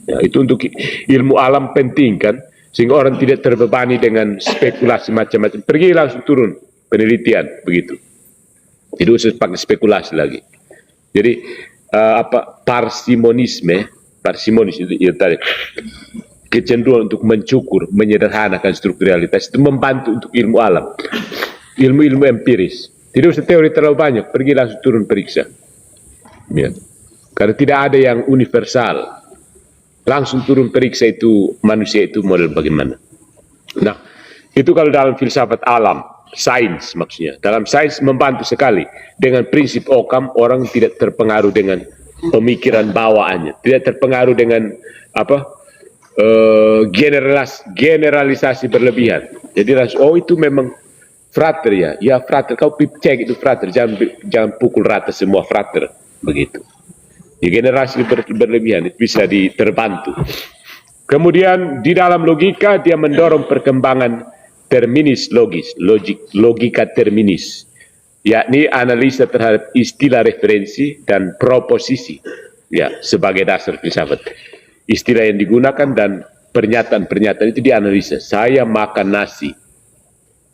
Ya, itu untuk ilmu alam penting kan, sehingga orang tidak terbebani dengan spekulasi macam-macam. Pergi langsung turun penelitian begitu. Tidak usah pakai spekulasi lagi. Jadi parsimonis itu tadi. Kecenderungan untuk mencukur, menyederhanakan struktur realitas itu membantu untuk ilmu alam, ilmu empiris. Tidak usah teori terlalu banyak, pergi langsung turun periksa. Ya. Karena tidak ada yang universal. Langsung turun periksa itu manusia itu model bagaimana. Nah, itu kalau dalam filsafat alam, sains maksudnya. Dalam sains membantu sekali. Dengan prinsip Occam, orang tidak terpengaruh dengan pemikiran bawaannya, tidak terpengaruh dengan generalisasi berlebihan. Jadi itu memang frater ya, ya frater, kau cek itu frater, jangan pukul rata semua frater, begitu. Ya, generasi berlebihan itu bisa terbantu. Kemudian di dalam logika dia mendorong perkembangan terminis logika terminis, yakni analisa terhadap istilah referensi dan proposisi, ya sebagai dasar filsafat. Istilah yang digunakan dan pernyataan-pernyataan itu dianalisa. Saya makan nasi.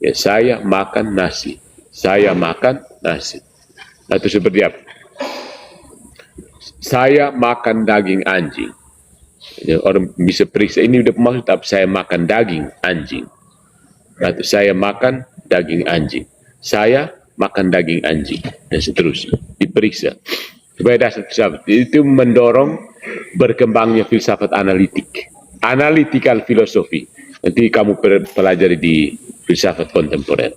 Ya, saya makan nasi. Saya makan nasi. Atau seperti apa? Saya makan daging anjing. Ya, orang bisa periksa ini udah maksud apa? Saya makan daging anjing. Atau saya makan daging anjing. Saya makan daging anjing. Dan seterusnya. Diperiksa. Supaya dasar filsafat itu mendorong berkembangnya filsafat analitik, analytical philosophy. Nanti kamu pelajari di filsafat kontemporer.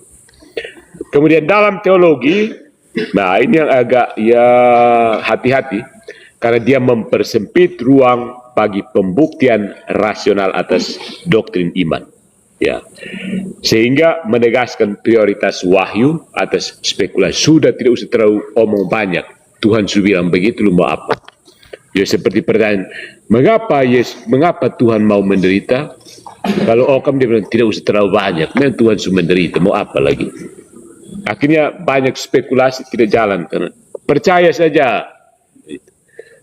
Kemudian dalam teologi, nah ini yang agak ya hati-hati, karena dia mempersempit ruang bagi pembuktian rasional atas doktrin iman. Ya, sehingga menegaskan prioritas wahyu atas spekulasi. Sudah tidak usah terlalu omong banyak. Tuhan sudah bilang begitu, lu mau apa? Ya seperti pertanyaan, mengapa Tuhan mau menderita? Kalau Occam dia bilang tidak usah terlalu banyak, memang Tuhan sudah menderita, mau apa lagi? Akhirnya banyak spekulasi tidak jalan, karena percaya saja.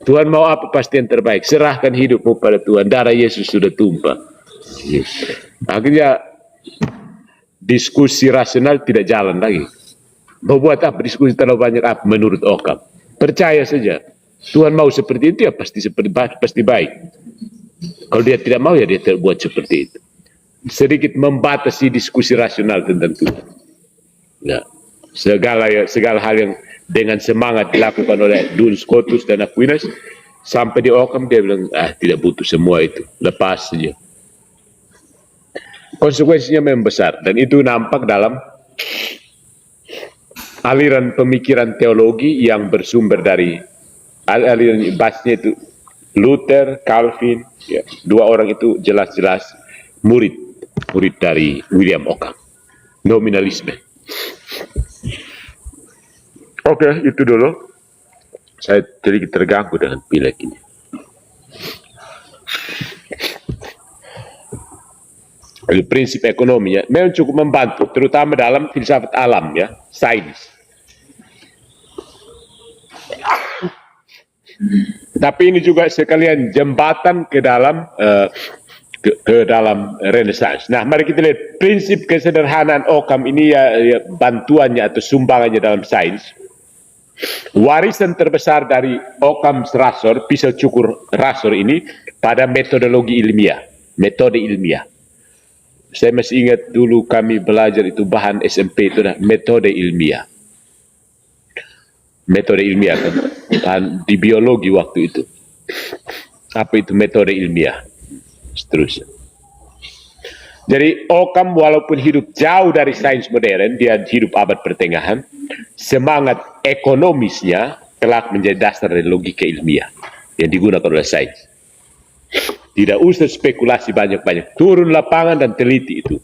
Tuhan mau apa pasti yang terbaik, serahkan hidupmu pada Tuhan, darah Yesus sudah tumpah. Akhirnya diskusi rasional tidak jalan lagi. Mau buat apa diskusi terlalu banyak apa menurut Occam? Percaya saja. Tuhan mau seperti itu ya pasti baik. Kalau dia tidak mau ya dia buat seperti itu. sedikit membatasi diskusi rasional tentang Tuhan. Ya. Segala hal yang dengan semangat dilakukan oleh Duns Scotus dan Aquinas, sampai di Occam dia bilang, tidak butuh semua itu, lepas saja. Konsekuensinya memang besar, dan itu nampak dalam aliran pemikiran teologi yang bersumber dari aliran basnya itu Luther, Calvin, ya, dua orang itu jelas-jelas murid dari William Occam, nominalisme. Oke, itu dulu. Saya sedikit terganggu dengan pilek ini. Jadi prinsip ekonominya memang cukup membantu, terutama dalam filsafat alam, ya, sains. Tapi ini juga sekalian jembatan ke dalam dalam Renaissance. Nah, mari kita lihat prinsip kesederhanaan Occam ini, ya bantuannya atau sumbangannya dalam sains. Warisan terbesar dari Occam's Razor, pisau cukur Razor ini pada metodologi ilmiah, metode ilmiah. Saya masih ingat dulu kami belajar itu bahan SMP itu metode ilmiah. Metode ilmiah kan, bahan di biologi waktu itu. Apa itu metode ilmiah? Seterusnya. Jadi Occam walaupun hidup jauh dari sains modern, dia hidup abad pertengahan, semangat ekonomisnya telah menjadi dasar dari logika ilmiah yang digunakan oleh sains. Tidak usah spekulasi banyak-banyak, turun lapangan dan teliti itu.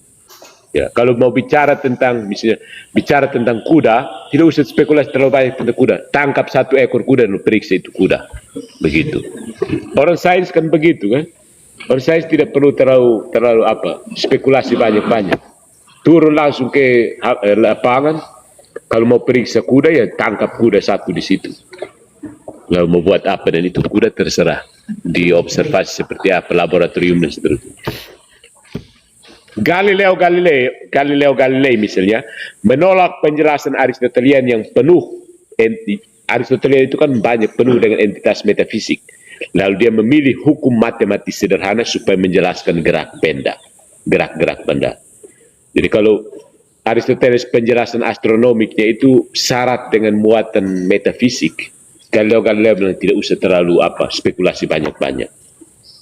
Ya, kalau mau bicara tentang, misalnya bicara tentang kuda, tidak usah spekulasi terlalu banyak tentang kuda. Tangkap satu ekor kuda dan periksa itu kuda, begitu. Orang sains kan begitu kan? Orang sains tidak perlu terlalu spekulasi banyak-banyak. Turun langsung ke lapangan. Kalau mau periksa kuda, ya tangkap kuda satu di situ. Lalu mau buat apa dan itu kuda terserah. Diobservasi seperti apa, laboratorium dan seterusnya. Galileo Galilei misalnya menolak penjelasan Aristotelian yang penuh. Aristotelian itu kan banyak penuh dengan entitas metafisik. Lalu dia memilih hukum matematis sederhana supaya menjelaskan gerak-gerak benda. Jadi kalau Aristoteles penjelasan astronomiknya itu syarat dengan muatan metafisik, Galileo bilang tidak usah terlalu spekulasi banyak-banyak.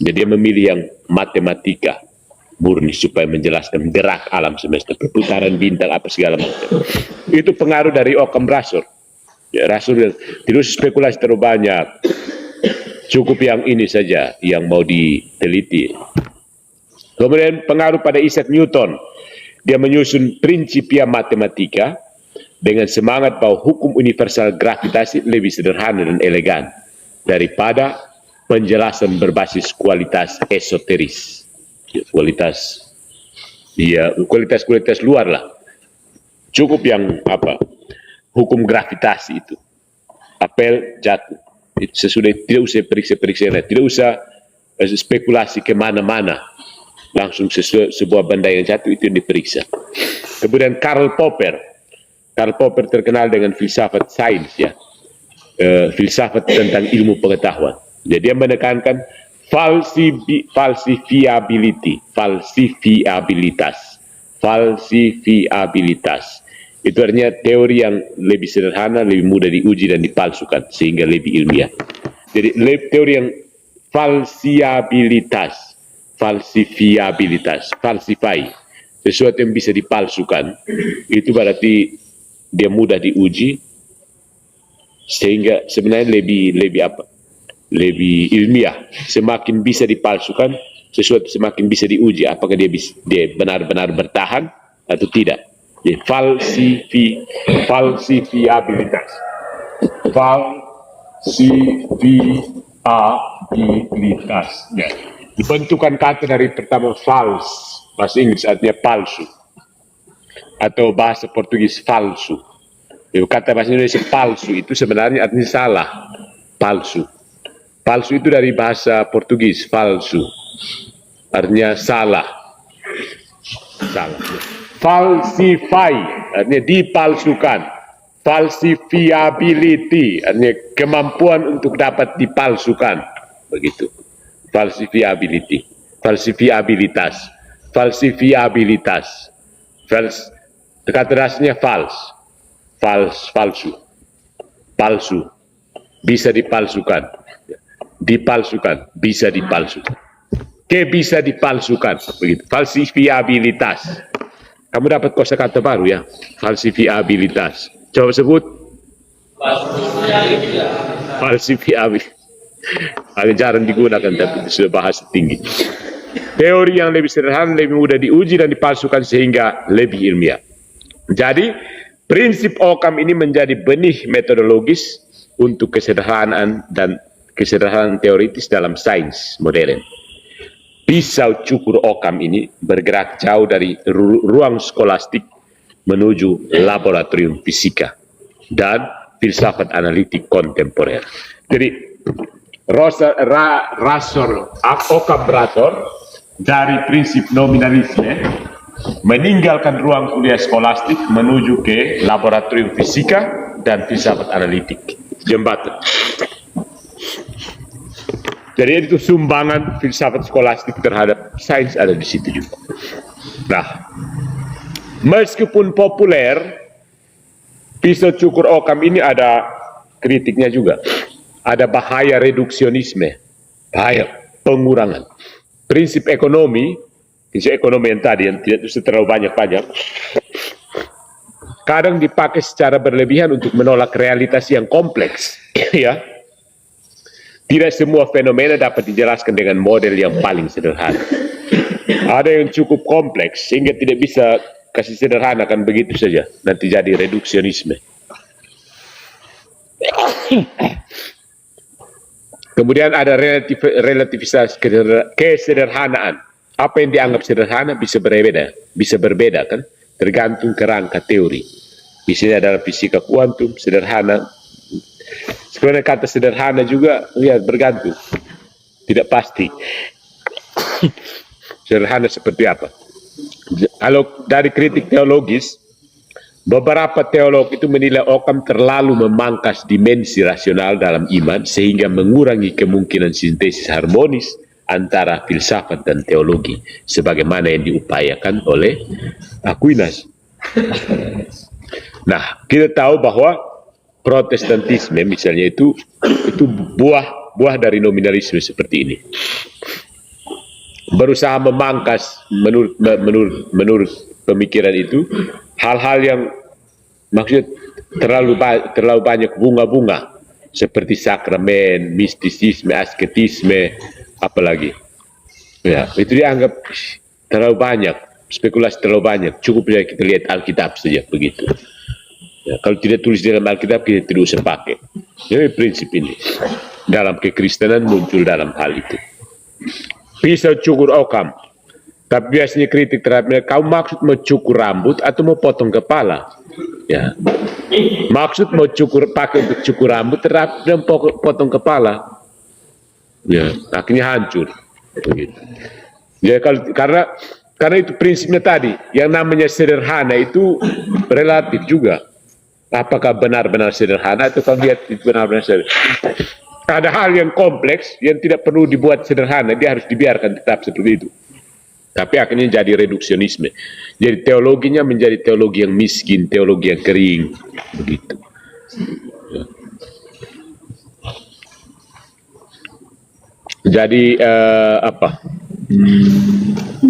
Jadi dia memilih yang matematika murni supaya menjelaskan gerak alam semesta, perputaran bintang apa segala macam. Itu pengaruh dari Occam Razor. Ya, Razor tidak usah spekulasi terlalu banyak. Cukup yang ini saja yang mau diteliti. Kemudian pengaruh pada Isaac Newton. Dia menyusun Principia Mathematica dengan semangat bahwa hukum universal gravitasi lebih sederhana dan elegan daripada penjelasan berbasis kualitas esoteris. Kualitas luar lah. Cukup yang hukum gravitasi itu. Apel jatuh. Sesudah tidak usah periksa-periksa, tidak usah spekulasi kemana-mana. Langsung sebuah benda yang jatuh itu yang diperiksa. Kemudian Karl Popper terkenal dengan filsafat sains, ya, filsafat tentang ilmu pengetahuan. Jadi dia menekankan falsifiabilitas. Itu artinya teori yang lebih sederhana, lebih mudah diuji dan dipalsukan sehingga lebih ilmiah. Jadi teori yang falsify, sesuatu yang bisa dipalsukan, itu berarti dia mudah diuji sehingga sebenarnya lebih ilmiah. Semakin bisa dipalsukan sesuatu, semakin bisa diuji apakah dia benar-benar bertahan atau tidak. Jadi falsifiabilitas. Ya. Dibentukan kata dari pertama false, bahasa Inggris artinya palsu, atau bahasa Portugis falsu. Jadi kata bahasa Indonesia palsu itu sebenarnya artinya salah, palsu. Palsu itu dari bahasa Portugis falsu, artinya salah. Falsify artinya dipalsukan. Falsifiability artinya kemampuan untuk dapat dipalsukan, begitu. Falsifiabilitas. falsifiabilitas. Kata dasarnya palsu, bisa dipalsukan, bisa dipalsukan, bisa dipalsukan, begitu. Falsifiabilitas. Kamu dapat kosakata baru ya, falsifiabilitas. Coba sebut. Falsifiabilitas. Agak jarang digunakan, tapi sudah bahasa tinggi. Teori yang lebih sederhana, lebih mudah diuji dan dipalsukan sehingga lebih ilmiah. Jadi, prinsip Occam ini menjadi benih metodologis untuk kesederhanaan dan kesederhanaan teoritis dalam sains modern. Pisau cukur Occam ini bergerak jauh dari ruang skolastik menuju laboratorium fisika dan filsafat analitik kontemporer. Jadi, Occam berator dari prinsip nominalisme meninggalkan ruang kuliah skolastik menuju ke laboratorium fisika dan filsafat analitik. Jembatan. Jadi itu sumbangan filsafat skolastik terhadap sains ada di situ juga. Nah, meskipun populer, pisau cukur Occam ini ada kritiknya juga. Ada bahaya reduksionisme, bahaya pengurangan. Prinsip ekonomi yang tadi yang tidak terlalu banyak kadang dipakai secara berlebihan untuk menolak realitas yang kompleks. Ya, tidak semua fenomena dapat dijelaskan dengan model yang paling sederhana. Ada yang cukup kompleks sehingga tidak bisa kasih sederhanakan begitu saja, nanti jadi reduksionisme. Kemudian ada relativitas kesederhanaan. Apa yang dianggap sederhana bisa berbeda kan, tergantung kerangka teori. Misalnya dalam fisika kuantum sederhana. Sebenarnya kata sederhana juga lihat bergantung, tidak pasti. Sederhana seperti apa? Kalau dari kritik teologis, beberapa teolog itu menilai Occam terlalu memangkas dimensi rasional dalam iman sehingga mengurangi kemungkinan sintesis harmonis antara filsafat dan teologi sebagaimana yang diupayakan oleh Aquinas. Nah, kita tahu bahwa Protestantisme misalnya itu buah dari nominalisme seperti ini. Berusaha memangkas menurut pemikiran itu hal-hal yang maksud terlalu banyak bunga-bunga seperti sakramen, mistisisme, asketisme, apalagi. Ya, itu dianggap terlalu banyak, spekulasi terlalu banyak. Cukup ya kita lihat Alkitab saja begitu. Ya, kalau tidak tulis dalam Alkitab kita tidak usah pakai. Jadi prinsip ini dalam kekristenan muncul dalam hal itu. Pisau cukur Occam. Tapi biasanya kritik terhadapnya, kau maksud mau cukur rambut atau mau potong kepala? Ya, maksud mau pakai untuk cukur rambut dan potong kepala. Ya, akhirnya hancur. Begitu. Ya, karena itu prinsipnya tadi, yang namanya sederhana itu relatif juga. Apakah benar-benar sederhana atau kalau lihat itu benar-benar sederhana? Ada hal yang kompleks yang tidak perlu dibuat sederhana, dia harus dibiarkan tetap seperti itu. Tapi akhirnya jadi reduksionisme. Jadi teologinya menjadi teologi yang miskin, teologi yang kering, begitu. Jadi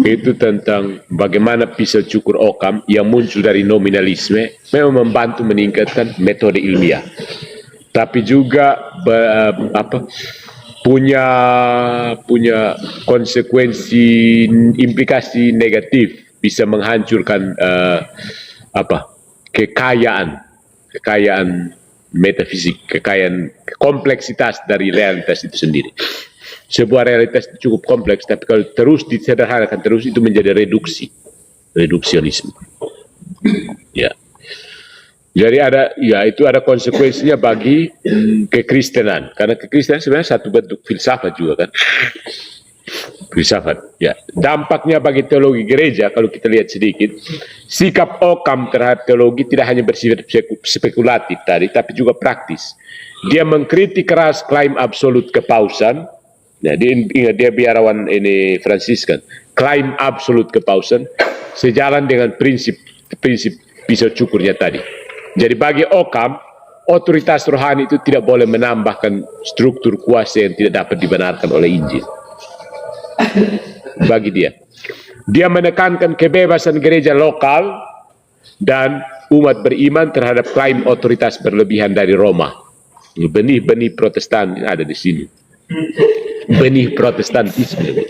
itu tentang bagaimana pisau cukur Occam yang muncul dari nominalisme memang membantu meningkatkan metode ilmiah, tapi juga punya konsekuensi implikasi negatif, bisa menghancurkan kekayaan metafisik, kekayaan kompleksitas dari realitas itu sendiri. Sebuah realitas cukup kompleks, tapi kalau terus disederhanakan terus itu menjadi reduksionisme. Ya. Jadi itu ada konsekuensinya bagi kekristenan, karena kekristenan sebenarnya satu bentuk filsafat juga kan. Filsafat. Ya. Dampaknya bagi teologi gereja kalau kita lihat sedikit, sikap Occam terhadap teologi tidak hanya bersifat spekulatif tadi, tapi juga praktis. Dia mengkritik keras klaim absolut kepausan Nah, dia biarawan ini Fransiskan, klaim absolut kepausan sejalan dengan prinsip pisau cukurnya tadi. Jadi bagi Occam, otoritas rohani itu tidak boleh menambahkan struktur kuasa yang tidak dapat dibenarkan oleh Injil. Bagi dia menekankan kebebasan gereja lokal dan umat beriman terhadap klaim otoritas berlebihan dari Roma. Benih-benih Protestan ada di sini. Benih Protestantisme.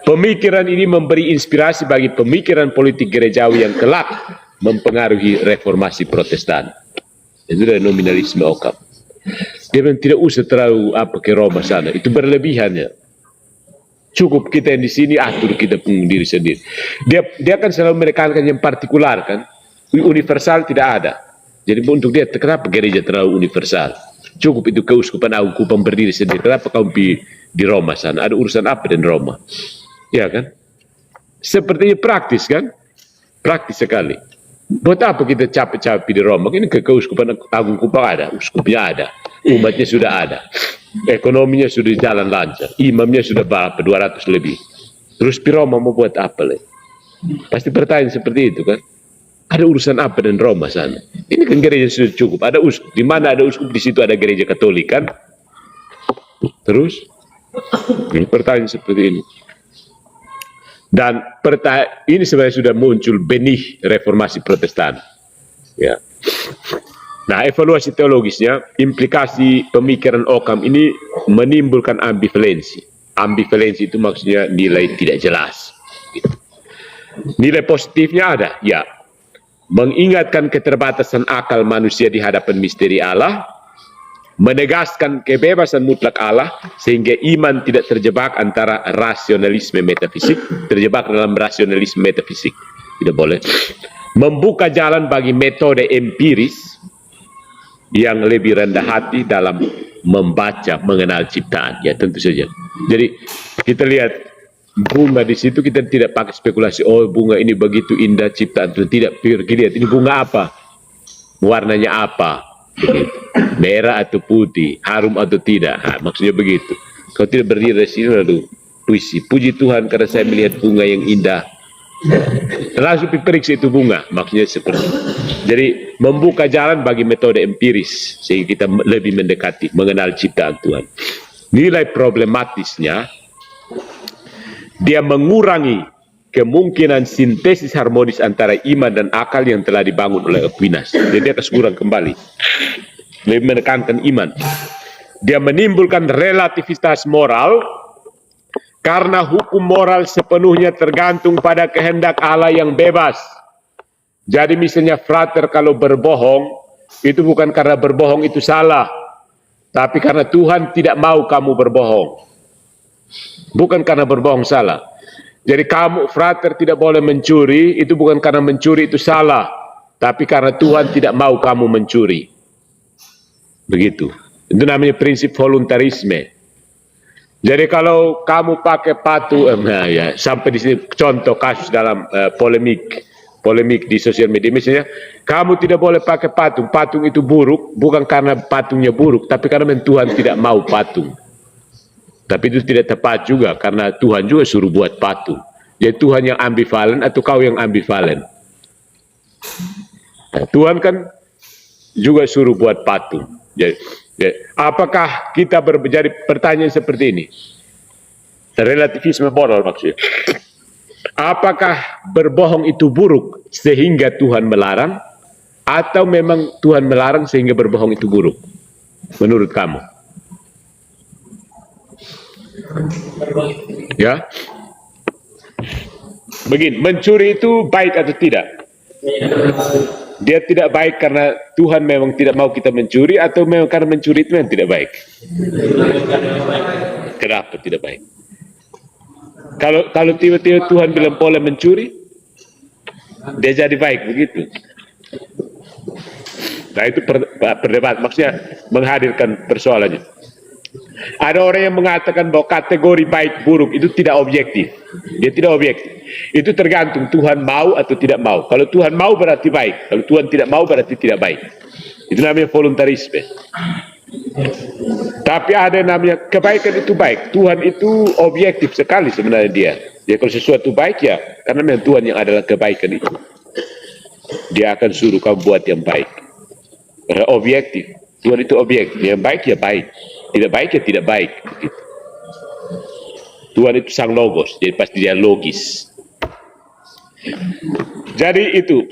Pemikiran ini memberi inspirasi bagi pemikiran politik gerejawi yang kelak mempengaruhi reformasi Protestan. Itu adalah nominalisme Occam. Dia memang tidak usah terlalu ke Roma sana. Itu berlebihannya. Cukup kita yang di sini atur kita pun diri sendiri. Dia kan selalu menekankan yang partikular kan. Universal tidak ada. Jadi untuk dia kenapa gereja terlalu universal? Cukup itu keuskupan agung berdiri sendiri. Kenapa kau di Roma sana? Ada urusan apa dengan Roma? Ya kan? Sepertinya praktis kan? Praktis sekali. Buat apa kita capek-capek di Roma? Ini keuskupan agung kupang ada, uskupnya ada, umatnya sudah ada, ekonominya sudah jalan lancar, imamnya sudah berapa 200 lebih. Terus di Roma mau buat apa lagi? Pasti pertanyaan seperti itu kan? Ada urusan apa dengan Roma sana? Ini kan gereja sudah cukup. Ada uskup. Di mana ada uskup, di situ ada gereja Katolik kan? Terus? Ini pertanyaan seperti ini. Dan ini sebenarnya sudah muncul benih reformasi Protestan. Ya. Nah, evaluasi teologisnya, implikasi pemikiran Occam ini menimbulkan ambivalensi. Ambivalensi itu maksudnya nilai tidak jelas. Nilai positifnya ada, ya. Mengingatkan keterbatasan akal manusia di hadapan misteri Allah, menegaskan kebebasan mutlak Allah sehingga iman tidak terjebak antara rasionalisme metafisik, terjebak dalam rasionalisme metafisik, tidak boleh. Membuka jalan bagi metode empiris yang lebih rendah hati dalam membaca, mengenal ciptaan. Ya tentu saja. Jadi kita lihat bunga di situ, kita tidak pakai spekulasi. Oh, bunga ini begitu indah ciptaan. Tidak, pergi lihat ini bunga apa, warnanya apa, begitu. Merah atau putih, harum atau tidak. Nah, maksudnya begitu. Kalau tidak berdiri di sini lalu puisi, puji Tuhan karena saya melihat bunga yang indah. Langsung diperiksa itu bunga, maksudnya seperti itu. Jadi membuka jalan bagi metode empiris sehingga kita lebih mendekati, mengenal ciptaan Tuhan. Nilai problematisnya, dia mengurangi kemungkinan sintesis harmonis antara iman dan akal yang telah dibangun oleh Aquinas. Jadi dia akan kurang kembali. Lebih menekankan iman. Dia menimbulkan relativitas moral karena hukum moral sepenuhnya tergantung pada kehendak Allah yang bebas. Jadi misalnya frater kalau berbohong, itu bukan karena berbohong itu salah, tapi karena Tuhan tidak mau kamu berbohong. Bukan karena berbohong salah. Jadi kamu frater tidak boleh mencuri, itu bukan karena mencuri itu salah, tapi karena Tuhan tidak mau kamu mencuri. Begitu. Itu namanya prinsip voluntarisme. Jadi kalau kamu pakai patu, nah ya, sampai di sini contoh kasus dalam polemik di sosial media, misalnya kamu tidak boleh pakai patung. Patung itu buruk, bukan karena patungnya buruk, tapi karena Tuhan tidak mau patung. Tapi itu tidak tepat juga, karena Tuhan juga suruh buat patung. Jadi Tuhan yang ambivalen atau kau yang ambivalen? Nah, Tuhan kan juga suruh buat patung. Jadi, apakah kita jadi pertanyaan seperti ini? Relativisme moral maksudnya. Apakah berbohong itu buruk sehingga Tuhan melarang? Atau memang Tuhan melarang sehingga berbohong itu buruk? Menurut kamu? Ya, begini, mencuri itu baik atau tidak? Dia tidak baik karena Tuhan memang tidak mau kita mencuri, atau memang karena mencuri itu memang tidak baik? Kenapa tidak baik? Kalau tiba-tiba Tuhan bilang boleh mencuri, dia jadi baik begitu. Nah itu perdebat, maksudnya menghadirkan persoalannya. Ada orang yang mengatakan bahwa kategori baik buruk itu tidak objektif. Dia tidak objektif. Itu tergantung Tuhan mau atau tidak mau. Kalau Tuhan mau berarti baik. Kalau Tuhan tidak mau berarti tidak baik. Itu namanya voluntarisme. Tapi ada namanya kebaikan itu baik. Tuhan itu objektif sekali sebenarnya dia. Dia kalau sesuatu baik ya, karena memang Tuhan yang adalah kebaikan itu. Dia akan suruh kamu buat yang baik. Karena objektif. Tuhan itu objektif. Yang baik ya baik. Tidak baik ya tidak baik. Begitu. Tuhan itu sang logos. Jadi pasti dia logis. Jadi itu.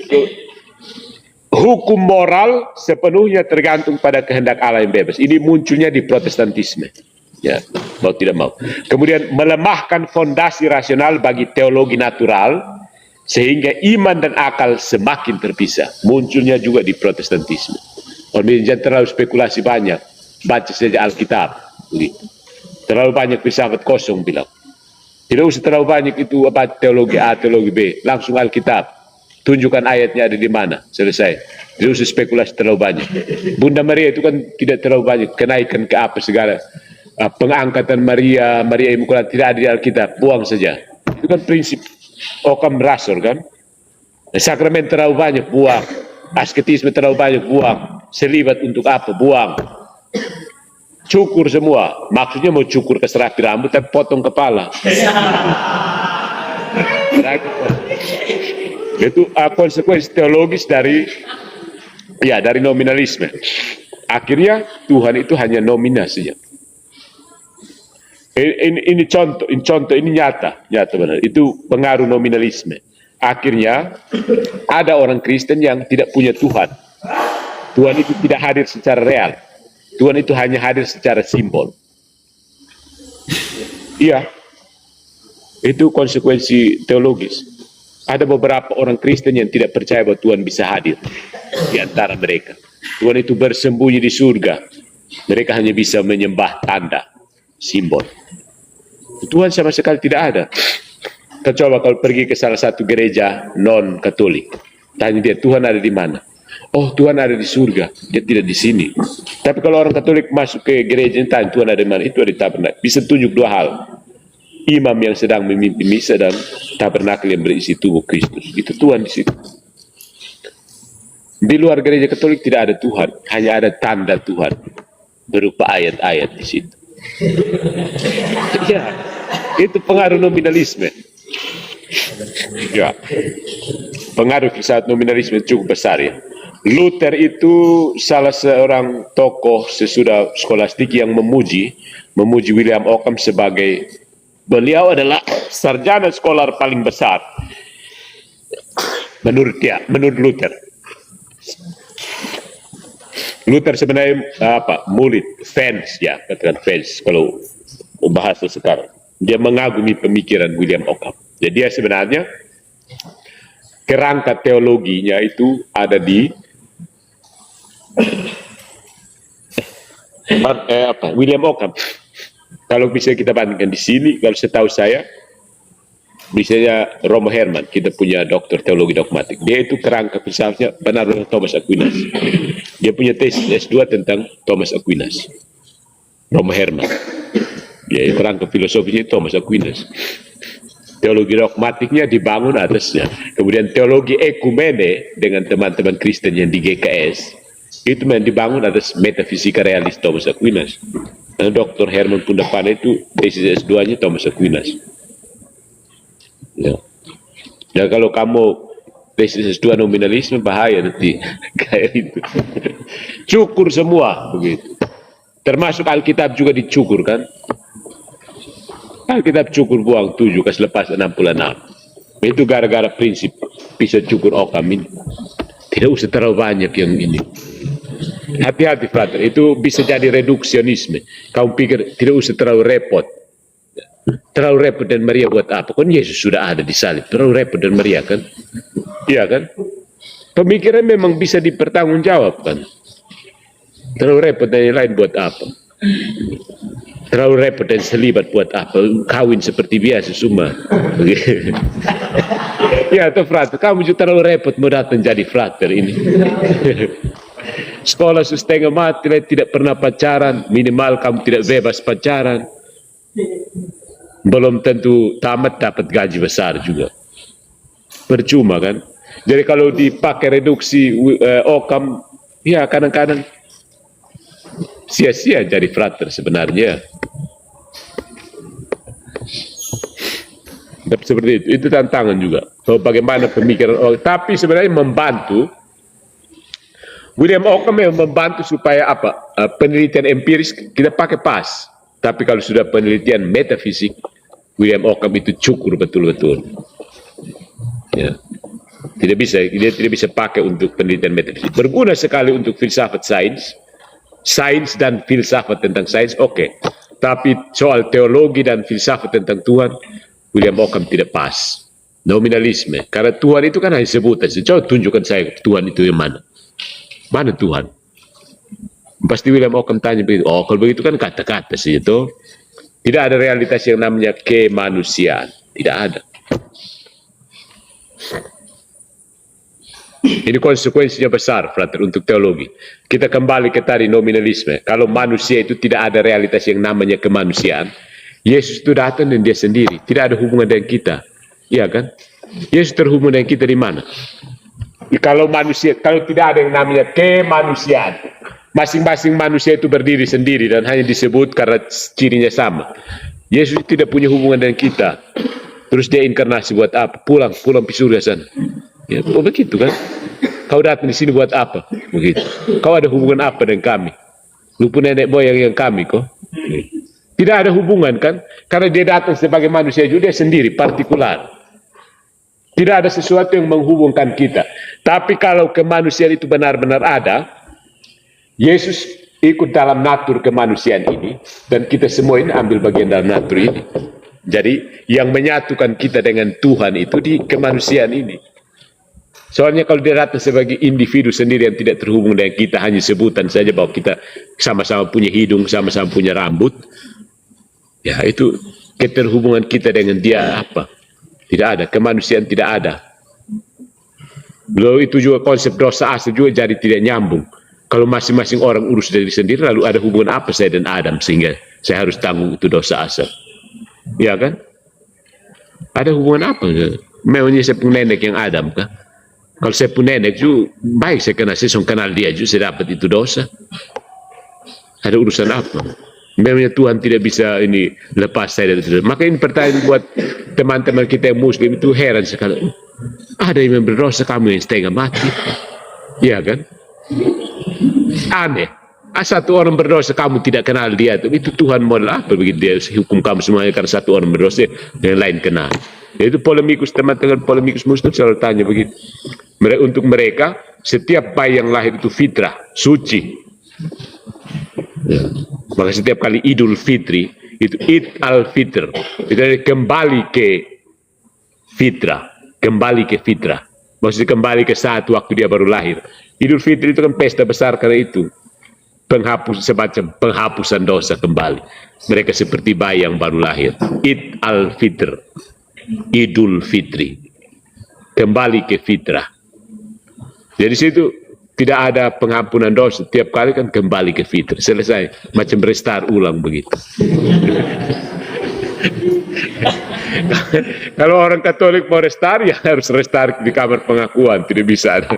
Hukum moral sepenuhnya tergantung pada kehendak Allah yang bebas. Ini munculnya di Protestantisme. Ya, mau tidak mau. Kemudian melemahkan fondasi rasional bagi teologi natural sehingga iman dan akal semakin terpisah. Munculnya juga di Protestantisme. Jangan terlalu spekulasi banyak. Baca saja Alkitab. Begitu. Terlalu banyak filsafat kosong bilang. Tidak usah terlalu banyak itu apa teologi A, teologi B. Langsung Alkitab. Tunjukkan ayatnya ada di mana. Selesai. Tidak usah spekulasi terlalu banyak. Bunda Maria itu kan tidak terlalu banyak. Kenaikan ke apa segala. Pengangkatan Maria, Maria Immaculata tidak ada di Alkitab. Buang saja. Itu kan prinsip Occam Razor kan. Sakramen terlalu banyak. Buang. Asketisme terlalu banyak. Buang. Selibat untuk apa? Buang. Cukur semua. Maksudnya mau cukur ke serapi rambut tapi potong kepala. Itu konsekuensi teologis dari nominalisme. Akhirnya Tuhan itu hanya nominal saja. Ini contoh ini nyata benar. Itu pengaruh nominalisme. Akhirnya ada orang Kristen yang tidak punya Tuhan. Tuhan itu tidak hadir secara real. Tuhan itu hanya hadir secara simbol. Iya. Itu konsekuensi teologis. Ada beberapa orang Kristen yang tidak percaya bahwa Tuhan bisa hadir di antara mereka. Tuhan itu bersembunyi di surga. Mereka hanya bisa menyembah tanda, simbol. Tuhan sama sekali tidak ada. Coba kalau pergi ke salah satu gereja non-Katolik, tanya dia, Tuhan ada di mana? Oh, Tuhan ada di surga. Dia tidak di sini. Tapi kalau orang Katolik masuk ke gereja, tanya Tuhan ada di mana? Itu ada di tabernakel. Bisa tunjuk dua hal. Imam yang sedang memimpin misa dan tabernakel yang berisi tubuh Kristus. Itu Tuhan di situ. Di luar gereja Katolik tidak ada Tuhan, hanya ada tanda Tuhan berupa ayat-ayat di situ. Ya, itu pengaruh nominalisme. Ya, pengaruh filsafat nominalisme cukup besar ya. Luther itu salah seorang tokoh sesudah skolastik yang memuji William Ockham sebagai beliau adalah sarjana skolar paling besar menurut Luther. Luther sebenarnya murid, fans ya, katakan fans kalau bahasa sekarang. Dia mengagumi pemikiran William Ockham. Jadi dia sebenarnya kerangka teologinya itu ada di William Ockham. Kalau bisa kita bandingkan di sini, kalau setahu saya, misalnya Romo Herman, kita punya dokter teologi dogmatik. Dia itu kerangka filsafatnya benar Thomas Aquinas. Dia punya tesis S2 tentang Thomas Aquinas. Romo Herman. Dia kerangka filosofinya Thomas Aquinas. Teologi dogmatiknya dibangun atasnya. Kemudian teologi ekumene dengan teman-teman Kristen yang di GKS, itu memang dibangun atas metafisika realis Thomas Aquinas. Dan Dr. Herman Pundapana itu tesis S2-nya Thomas Aquinas. Ya. Dan kalau kamu tesis S2 nominalisme bahaya nanti kayak itu. Cukur semua begitu. Termasuk Alkitab juga dicukur kan? Alkitab cukur buang 7 ke selepas 66. Itu gara-gara prinsip bisa cukur Ockham ini. Tidak usah terlalu banyak yang ini. Hati-hati frater, itu bisa jadi reduksionisme. Kamu pikir tidak usah terlalu repot. Terlalu repot dan Maria buat apa? Kan Yesus sudah ada di salib. Terlalu repot dan Maria kan? Iya kan? Pemikiran memang bisa dipertanggungjawabkan. Terlalu repot dan yang lain buat apa? Terlalu repot dan selibat buat apa? Kawin seperti biasa semua. Ya, atau frater, kamu juga terlalu repot mau datang jadi frater ini. Sekolah setengah mati, tidak pernah pacaran, minimal kamu tidak bebas pacaran. Belum tentu tamat dapat gaji besar juga. Percuma kan? Jadi kalau dipakai reduksi Ockham, ya kadang-kadang sia-sia jadi frater sebenarnya. Tapi seperti itu tantangan juga. So, bagaimana pemikiran orang, tapi sebenarnya membantu. William Ockham memang membantu supaya apa? Penelitian empiris kita pakai pas. Tapi kalau sudah penelitian metafisik, William Ockham itu cukur betul-betul. Ya. Dia tidak bisa pakai untuk penelitian metafisik. Berguna sekali untuk filsafat sains dan filsafat tentang sains, oke. Tapi soal teologi dan filsafat tentang Tuhan, William Ockham tidak pas. Nominalisme. Karena Tuhan itu kan hanya sebutan. Coba tunjukkan saya Tuhan itu yang mana. Mana Tuhan? Pasti William Ockham tanya begitu. Oh, kalau begitu kan kata-kata sih itu. Tidak ada realitas yang namanya kemanusiaan. Tidak ada. Ini konsekuensinya besar, frater, untuk teologi. Kita kembali ke tadi nominalisme. Kalau manusia itu tidak ada realitas yang namanya kemanusiaan, Yesus itu datang dan dia sendiri. Tidak ada hubungan dengan kita. Iya kan? Yesus terhubung dengan kita di mana? Kalau tidak ada yang namanya kemanusiaan, masing-masing manusia itu berdiri sendiri dan hanya disebut karena cirinya sama. Yesus tidak punya hubungan dengan kita. Terus dia inkarnasi buat apa? Pulang di surga sana. Ya, begitu kan? Kau datang di sini buat apa? Begitu. Kau ada hubungan apa dengan kami? Lu pun nenek moyang yang kami kok. Tidak ada hubungan kan? Karena dia datang sebagai manusia juga, dia sendiri, partikular. Tidak ada sesuatu yang menghubungkan kita. Tapi kalau kemanusiaan itu benar-benar ada, Yesus ikut dalam natur kemanusiaan ini, dan kita semua ini ambil bagian dalam natur ini. Jadi yang menyatukan kita dengan Tuhan itu di kemanusiaan ini. Soalnya kalau dia datang sebagai individu sendiri yang tidak terhubung dengan kita, hanya sebutan saja bahwa kita sama-sama punya hidung, sama-sama punya rambut, ya itu keterhubungan kita dengan dia apa? Tidak ada, kemanusiaan tidak ada. Lalu itu juga konsep dosa asal juga jadi tidak nyambung. Kalau masing-masing orang urus diri sendiri, lalu ada hubungan apa saya dan Adam sehingga saya harus tanggung itu dosa asal? Ya kan? Ada hubungan apa? Memangnya saya punya nenek yang Adam kah? Kalau saya punya nenek juga, baik saya kenal dia juga, saya dapat itu dosa. Ada urusan apa? Memangnya Tuhan tidak bisa ini lepas saya dari itu. Maka ini pertanyaan buat teman-teman kita yang Muslim itu heran sekali. Ada yang berdosa, kamu yang setengah mati. Iya kan? Aneh. Satu orang berdosa, kamu tidak kenal dia. Itu Tuhan mau apa begitu dia hukum kamu semuanya karena satu orang berdosa, yang lain kenal. Itu polemikus, teman-teman polemikus Muslim selalu tanya begitu. Untuk mereka, setiap bayi yang lahir itu fitrah, suci. Ya. Maka setiap kali Idul Fitri, itu Id al-Fitr. Itu kembali ke fitrah. Kembali ke fitrah. Maksudnya kembali ke saat waktu dia baru lahir. Idul Fitri itu kan pesta besar karena itu. Semacam penghapusan dosa kembali. Mereka seperti bayi yang baru lahir. Id al-Fitr. Idul Fitri. Kembali ke fitrah. Jadi situ tidak ada pengampunan dosa. Tiap kali kan kembali ke fitrah. Selesai. Macam restart ulang begitu. Kalau orang Katolik mau restart, ya harus restart di kamar pengakuan. Tidak bisa ada.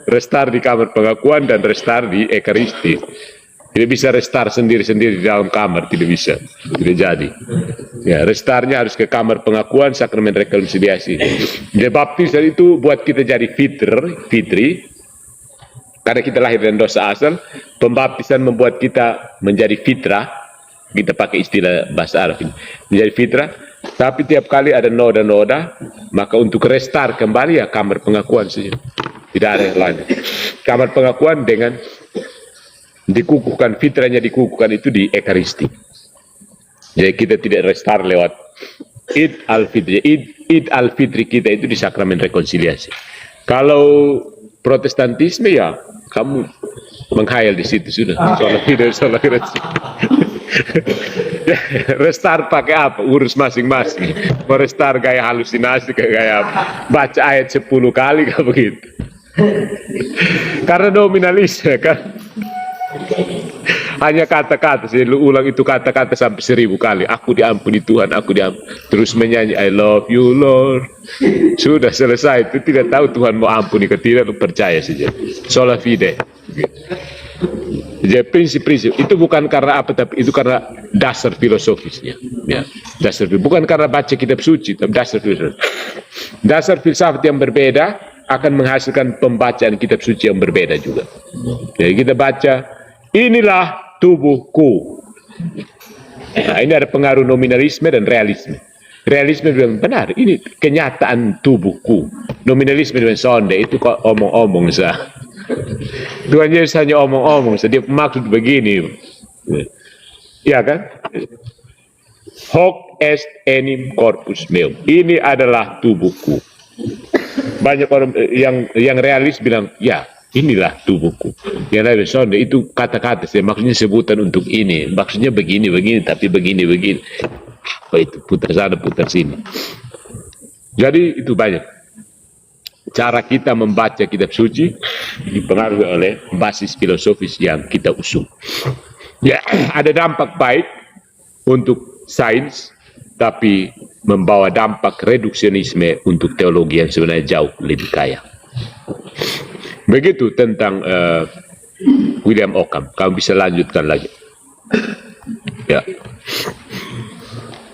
Restart di kamar pengakuan dan restart di Ekaristi. Tidak bisa restart sendiri-sendiri di dalam kamar, tidak bisa, tidak jadi. Ya, restartnya harus ke kamar pengakuan, sakramen rekonsiliasi. Jadi baptisan itu buat kita jadi fitri, karena kita lahir dengan dosa asal. Pembaptisan membuat kita menjadi fitrah. Kita pakai istilah bahasa Arab ini, menjadi fitrah. Tapi tiap kali ada noda-noda, maka untuk restart kembali ya kamar pengakuan saja. Tidak ada yang lain. Kamar pengakuan dengan dikukuhkan, fitrahnya dikukuhkan itu di Ekaristi. Jadi kita tidak restart lewat Id al-Fitri. Id al-Fitri kita itu di sakramen rekonsiliasi. Kalau Protestantisme ya kamu menghayal di situ sudah. Soal restart pakai apa? Urus masing-masing. Mau restart gaya halusinasi gaya baca ayat 10 kali kayak begitu. Karena nominalisme kan. Hanya kata-kata, saya ulang itu kata-kata sampai 1000 kali. Aku diampuni Tuhan, aku diampuni. Terus menyanyi, I love you Lord. Sudah selesai, itu tidak tahu Tuhan mau ampuni ke tidak, percaya saja. Sola fide. Jadi prinsip-prinsip itu bukan karena apa, tapi itu karena dasar filosofisnya. Ya, bukan karena baca kitab suci, tapi dasar filosofis. Dasar filsafat yang berbeda akan menghasilkan pembacaan kitab suci yang berbeda juga. Jadi kita baca, inilah tubuhku. Nah, ini ada pengaruh nominalisme dan realisme. Realisme bilang benar, ini kenyataan tubuhku. Nominalisme bilang sonde, itu kok omong-omong sah. Tuhan Yesus hanya omong-omong, dia maksud begini. Ya kan? Hoc est enim corpus meum. Ini adalah tubuhku. Banyak orang yang realis bilang, ya inilah tubuhku. Yang lain sonde itu kata-kata, maksudnya sebutan untuk ini. Maksudnya begini, tapi begini. Oh, itu putar sana, putar sini. Jadi itu banyak. Cara kita membaca kitab suci dipengaruhi oleh basis filosofis yang kita usung. Ya, ada dampak baik untuk sains, tapi membawa dampak reduksionisme untuk teologi yang sebenarnya jauh lebih kaya. Begitu tentang William Ockham. Kamu bisa lanjutkan lagi. Ya.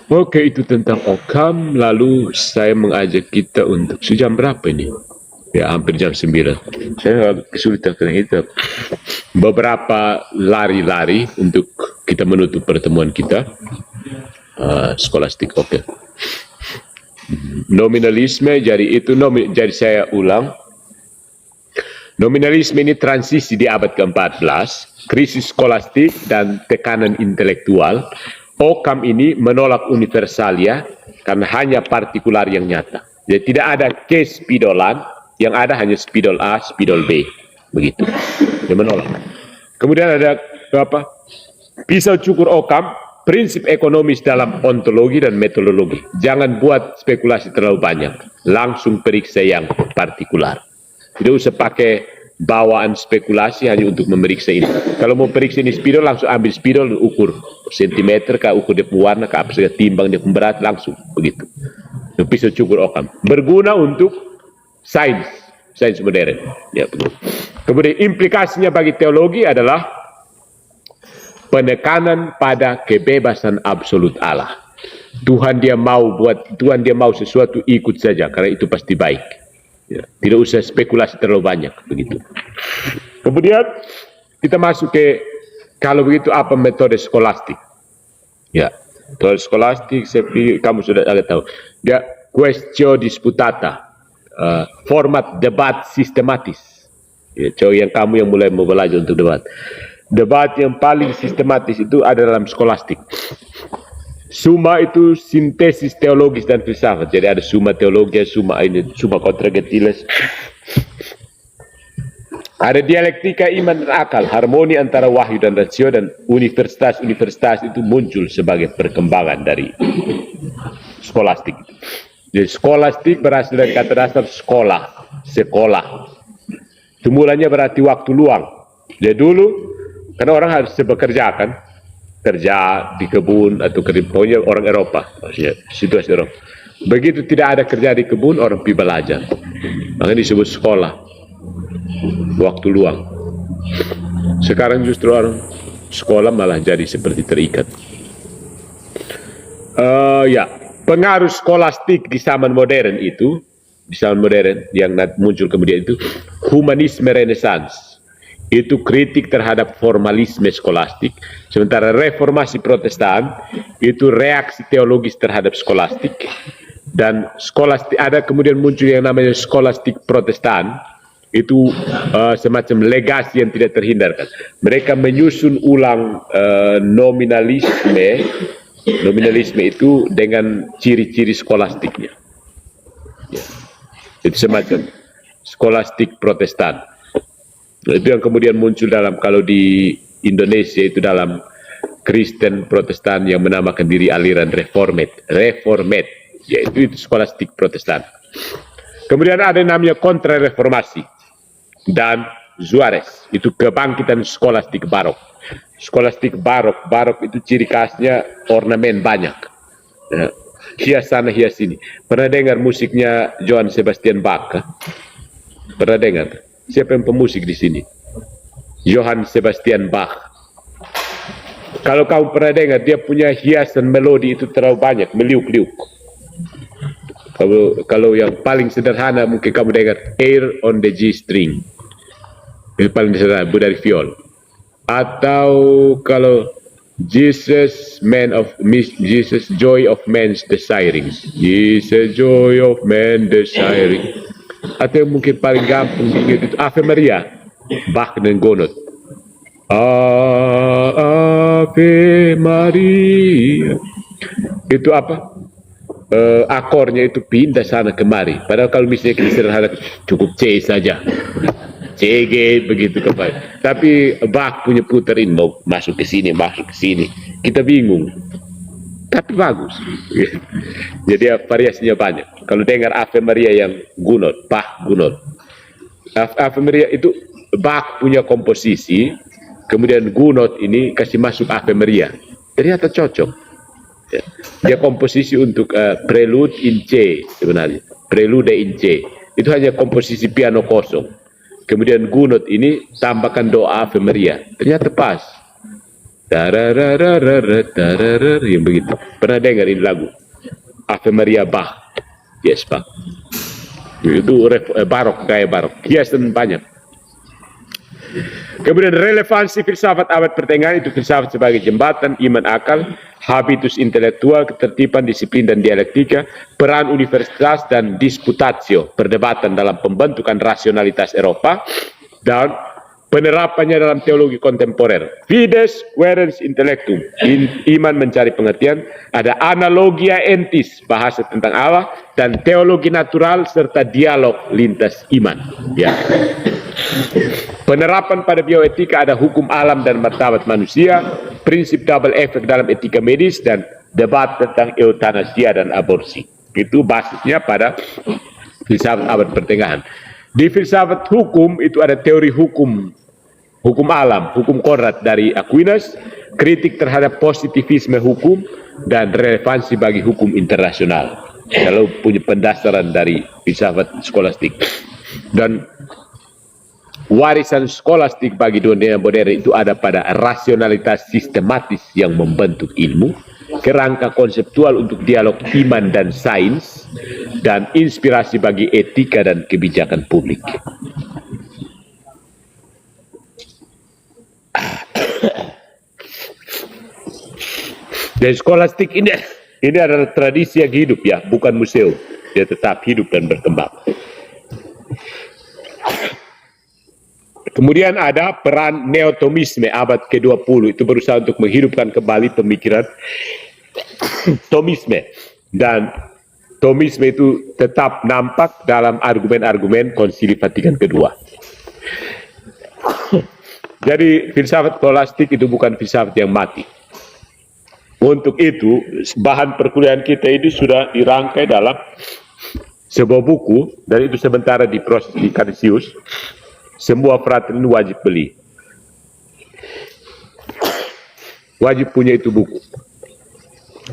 Oke, itu tentang Ockham. Lalu saya mengajak kita untuk sejam berapa ini? Ya, hampir jam 9. Saya agak kesulitan karena itu. Beberapa lari-lari untuk kita menutup pertemuan kita. Skolastik, oke. Nominalisme, jadi saya ulang. Nominalisme ini transisi di abad ke-14, krisis skolastik dan tekanan intelektual. Ockham ini menolak universalia karena hanya partikular yang nyata. Jadi tidak ada kespidolan, yang ada hanya spidol A, spidol B. Begitu. Dia menolak. Kemudian ada apa? Pisau cukur Ockham, prinsip ekonomis dalam ontologi dan metodologi. Jangan buat spekulasi terlalu banyak. Langsung periksa yang partikular. Tidak usah pakai bawaan spekulasi hanya untuk memeriksa ini. Kalau mau periksa ini spidol, langsung ambil spidol, ukur sentimeter, kah ukur dia warna, kah apa saja, timbang dia berat, langsung begitu. Pisau cukur Ockham berguna untuk sains modern. Ya, begitu. Kemudian implikasinya bagi teologi adalah penekanan pada kebebasan absolut Allah. Tuhan dia mau sesuatu, ikut saja karena itu pasti baik. Ya, tidak usah spekulasi terlalu banyak begitu. Kemudian kita masuk ke, kalau begitu apa metode skolastik? Ya, metode skolastik saya pikir kamu sudah agak tahu. Ya, quaestio disputata, format debat sistematis. Ya, yang kamu yang mulai mau belajar untuk debat. Debat yang paling sistematis itu ada dalam skolastik. Summa itu sintesis teologis dan filsafat. Jadi ada summa teologi, summa contra gentiles. Ada dialektika iman dan akal, harmoni antara wahyu dan rasio, dan universitas itu muncul sebagai perkembangan dari skolastik. Jadi skolastik berasal dari kata dasar sekolah. Itu mulanya berarti waktu luang. Jadi dulu, karena orang harus bekerja kan, kerja di kebun atau pokoknya orang Eropa, maksudnya situasi Eropa. Begitu tidak ada kerja di kebun, orang pergi belajar. Makanya disebut sekolah, waktu luang. Sekarang justru orang sekolah malah jadi seperti terikat. Ya, pengaruh skolastik di zaman modern yang muncul kemudian itu humanisme renaissance. Itu kritik terhadap formalisme skolastik. Sementara reformasi Protestan itu reaksi teologis terhadap skolastik. Dan skolastik, ada kemudian muncul yang namanya skolastik Protestan. Itu semacam legasi yang tidak terhindarkan. Mereka menyusun ulang nominalisme itu dengan ciri-ciri skolastiknya. Ya. Itu semacam skolastik Protestan. Itu yang kemudian muncul kalau di Indonesia itu dalam Kristen Protestan yang menamakan diri aliran Reformed, yaitu skolastik Protestan. Kemudian ada yang namanya kontra-reformasi dan Suarez, itu kebangkitan skolastik barok. Skolastik barok itu ciri khasnya ornamen banyak, hias sana hias sini. Pernah dengar musiknya Johann Sebastian Bach? Pernah dengar? Siapa yang pemusik di sini? Johann Sebastian Bach. Kalau kamu pernah dengar, dia punya hiasan melodi itu terlalu banyak, meliuk-liuk. Kalau yang paling sederhana mungkin kamu dengar Air on the G string. Itu paling sederhana, dari viol. Atau kalau Jesus joy of man's desiring. Jesus joy of man desiring. Atau yang mungkin paling gampang diingat itu Ave Maria, Bach dan Gounod. Ave Maria. Itu apa? Akornya itu pindah sana kemari. Padahal kalau misalnya kita sederhana cukup C saja. C, G, begitu kembali. Tapi Bach punya puterin, mau masuk ke sini, kita bingung. Tapi bagus. Jadi variasinya banyak. Kalau dengar Ave Maria yang Gounod, Bach Gounod. Ave Maria itu Bach punya komposisi, kemudian Gounod ini kasih masuk Ave Maria. Ternyata cocok. Dia komposisi untuk prelude in C sebenarnya. Prelude in C. Itu hanya komposisi piano kosong. Kemudian Gounod ini tambahkan doa Ave Maria. Ternyata pas. Yang begitu. Pernah dengar ini lagu? Ave Maria Bach. Yes, Bach. Itu barok, gaya barok. Hiasan banyak. Kemudian relevansi filsafat abad pertengahan itu filsafat sebagai jembatan iman akal, habitus intelektual, ketertiban, disiplin dan dialektika, peran universitas dan disputatio, perdebatan dalam pembentukan rasionalitas Eropa, dan penerapannya dalam teologi kontemporer. Fides quaerens intellectum, iman mencari pengertian, ada analogia entis, bahasa tentang Allah, dan teologi natural serta dialog lintas iman. Ya. Penerapan pada bioetika ada hukum alam dan martabat manusia, prinsip double efek dalam etika medis, dan debat tentang eutanasia dan aborsi. Itu basisnya pada filsafat abad pertengahan. Di filsafat hukum itu ada teori hukum alam, hukum Konrad dari Aquinas, kritik terhadap positivisme hukum, dan relevansi bagi hukum internasional. Kalau punya pendasaran dari filsafat skolastik. Dan warisan skolastik bagi dunia modern itu ada pada rasionalitas sistematis yang membentuk ilmu, kerangka konseptual untuk dialog iman dan sains, dan inspirasi bagi etika dan kebijakan publik. Dan skolastik ini adalah tradisi yang hidup, ya, bukan museum. Dia tetap hidup dan berkembang. Kemudian ada peran neotomisme abad ke-20, itu berusaha untuk menghidupkan kembali pemikiran Thomisme. Dan Thomisme itu tetap nampak dalam argumen-argumen Konsili Vatikan kedua. Jadi filsafat skolastik itu bukan filsafat yang mati. Untuk itu, bahan perkuliahan kita ini sudah dirangkai dalam sebuah buku, dan itu sementara diproses di Canisius. Semua frater ini wajib beli. Wajib punya itu buku.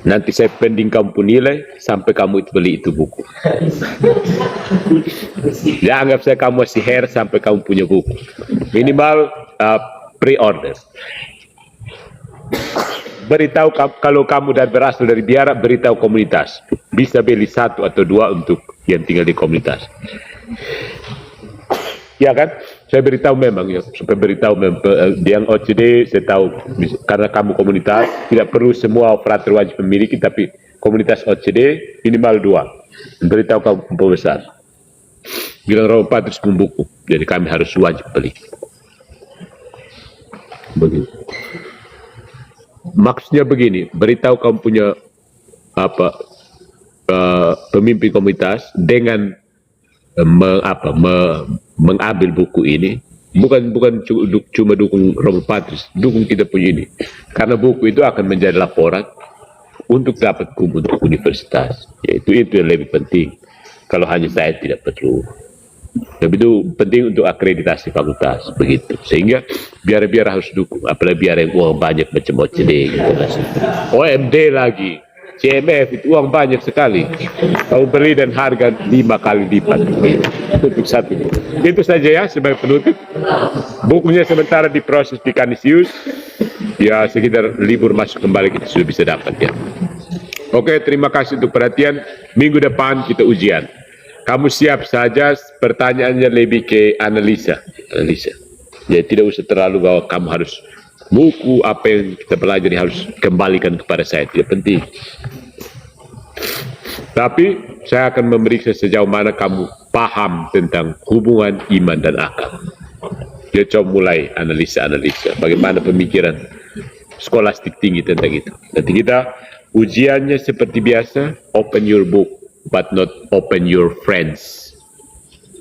Nanti saya pending kamu pun nilai sampai kamu itu beli itu buku. Ya, anggap saya kamu masih hair sampai kamu punya buku. Minimal pre-order. Beritahu kalau kamu dan berasal dari biara, beritahu komunitas. Bisa beli 1 atau 2 untuk yang tinggal di komunitas. Ya kan? Saya beritahu memang ya, supaya beritahu yang OCD saya tahu, karena kamu komunitas tidak perlu semua frater wajib memiliki, tapi komunitas OCD minimal 2. Beritahu kamu pembesar. Bilang Romo Patrus membuku, jadi kami harus wajib beli. Begitu. Maksudnya begini, beritahu kamu punya pemimpin komunitas dengan mengambil buku ini, bukan cuma dukung Romo Patrus, dukung kita punya ini, karena buku itu akan menjadi laporan untuk dapat untuk universitas. Itu yang lebih penting. Kalau hanya saya tidak perlu. Tapi itu penting untuk akreditasi fakultas, begitu. Sehingga biara harus dukung, apalagi biara yang uang banyak macam OCD gitu. OMD lagi. CMF itu uang banyak sekali. Kau beli dan harga 5 kali lipat untuk satu. Itu saja ya sebagai penutup. Bukunya sementara diproses di Kanisius. Ya sekitar libur masuk kembali kita sudah bisa dapat ya. Oke, terima kasih untuk perhatian. Minggu depan kita ujian. Kamu siap saja, pertanyaannya lebih ke analisa. Ya tidak usah terlalu bahwa kamu harus buku apa yang kita pelajari harus kembalikan kepada saya, tidak penting. Tapi saya akan memeriksa sejauh mana kamu paham tentang hubungan iman dan akal. Dia coba mulai analisa bagaimana pemikiran skolastik tinggi tentang itu. Nanti kita ujiannya seperti biasa, open your book but not open your friends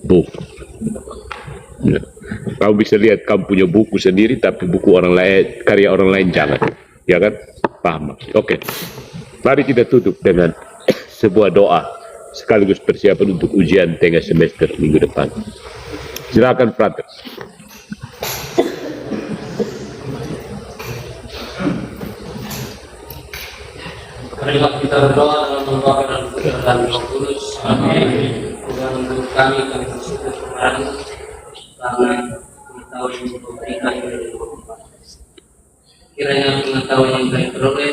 book. Ya. Kamu bisa lihat kamu punya buku sendiri, tapi buku orang lain, karya orang lain jangan, ya kan? Paham? Oke. Mari kita tutup dengan sebuah doa sekaligus persiapan untuk ujian tengah semester minggu depan. Silakan, Frater. Marilah kita berdoa dalam membawakan dan Roh Kudus. Amin. Tuhan untuk kami bersyukur kepadamu karena pengetahuan yang diberikan dari Roh Kudus. Kiranya pengetahuan yang kami peroleh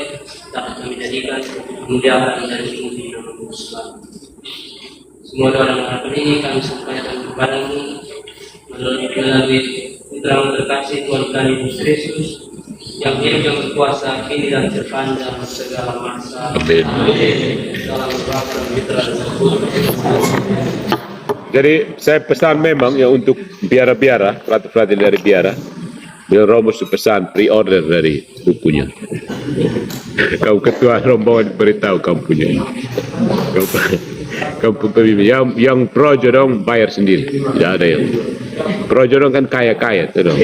dapat kami jadikan kemuliaan dan puji Roh Kudus. Semua doa dan harapan ini kami sampaikan kepadamu melalui putra terkasih Tuhan kami Yesus Kristus, yang hidup yang berkuasa kini dan sepanjang segala masa. Amin. Dalam Bapa dan Putra dan Roh Kudus. Jadi saya pesan memang ya untuk biara-biara, frater-frater dari biara, Biar Romus pesan pre-order dari bukunya. Kau ketua rombongan beritahu kamu punya. Kau pemimpin yang projo dong bayar sendiri, tidak ada yang projo dong kan kaya-kaya tuh dong.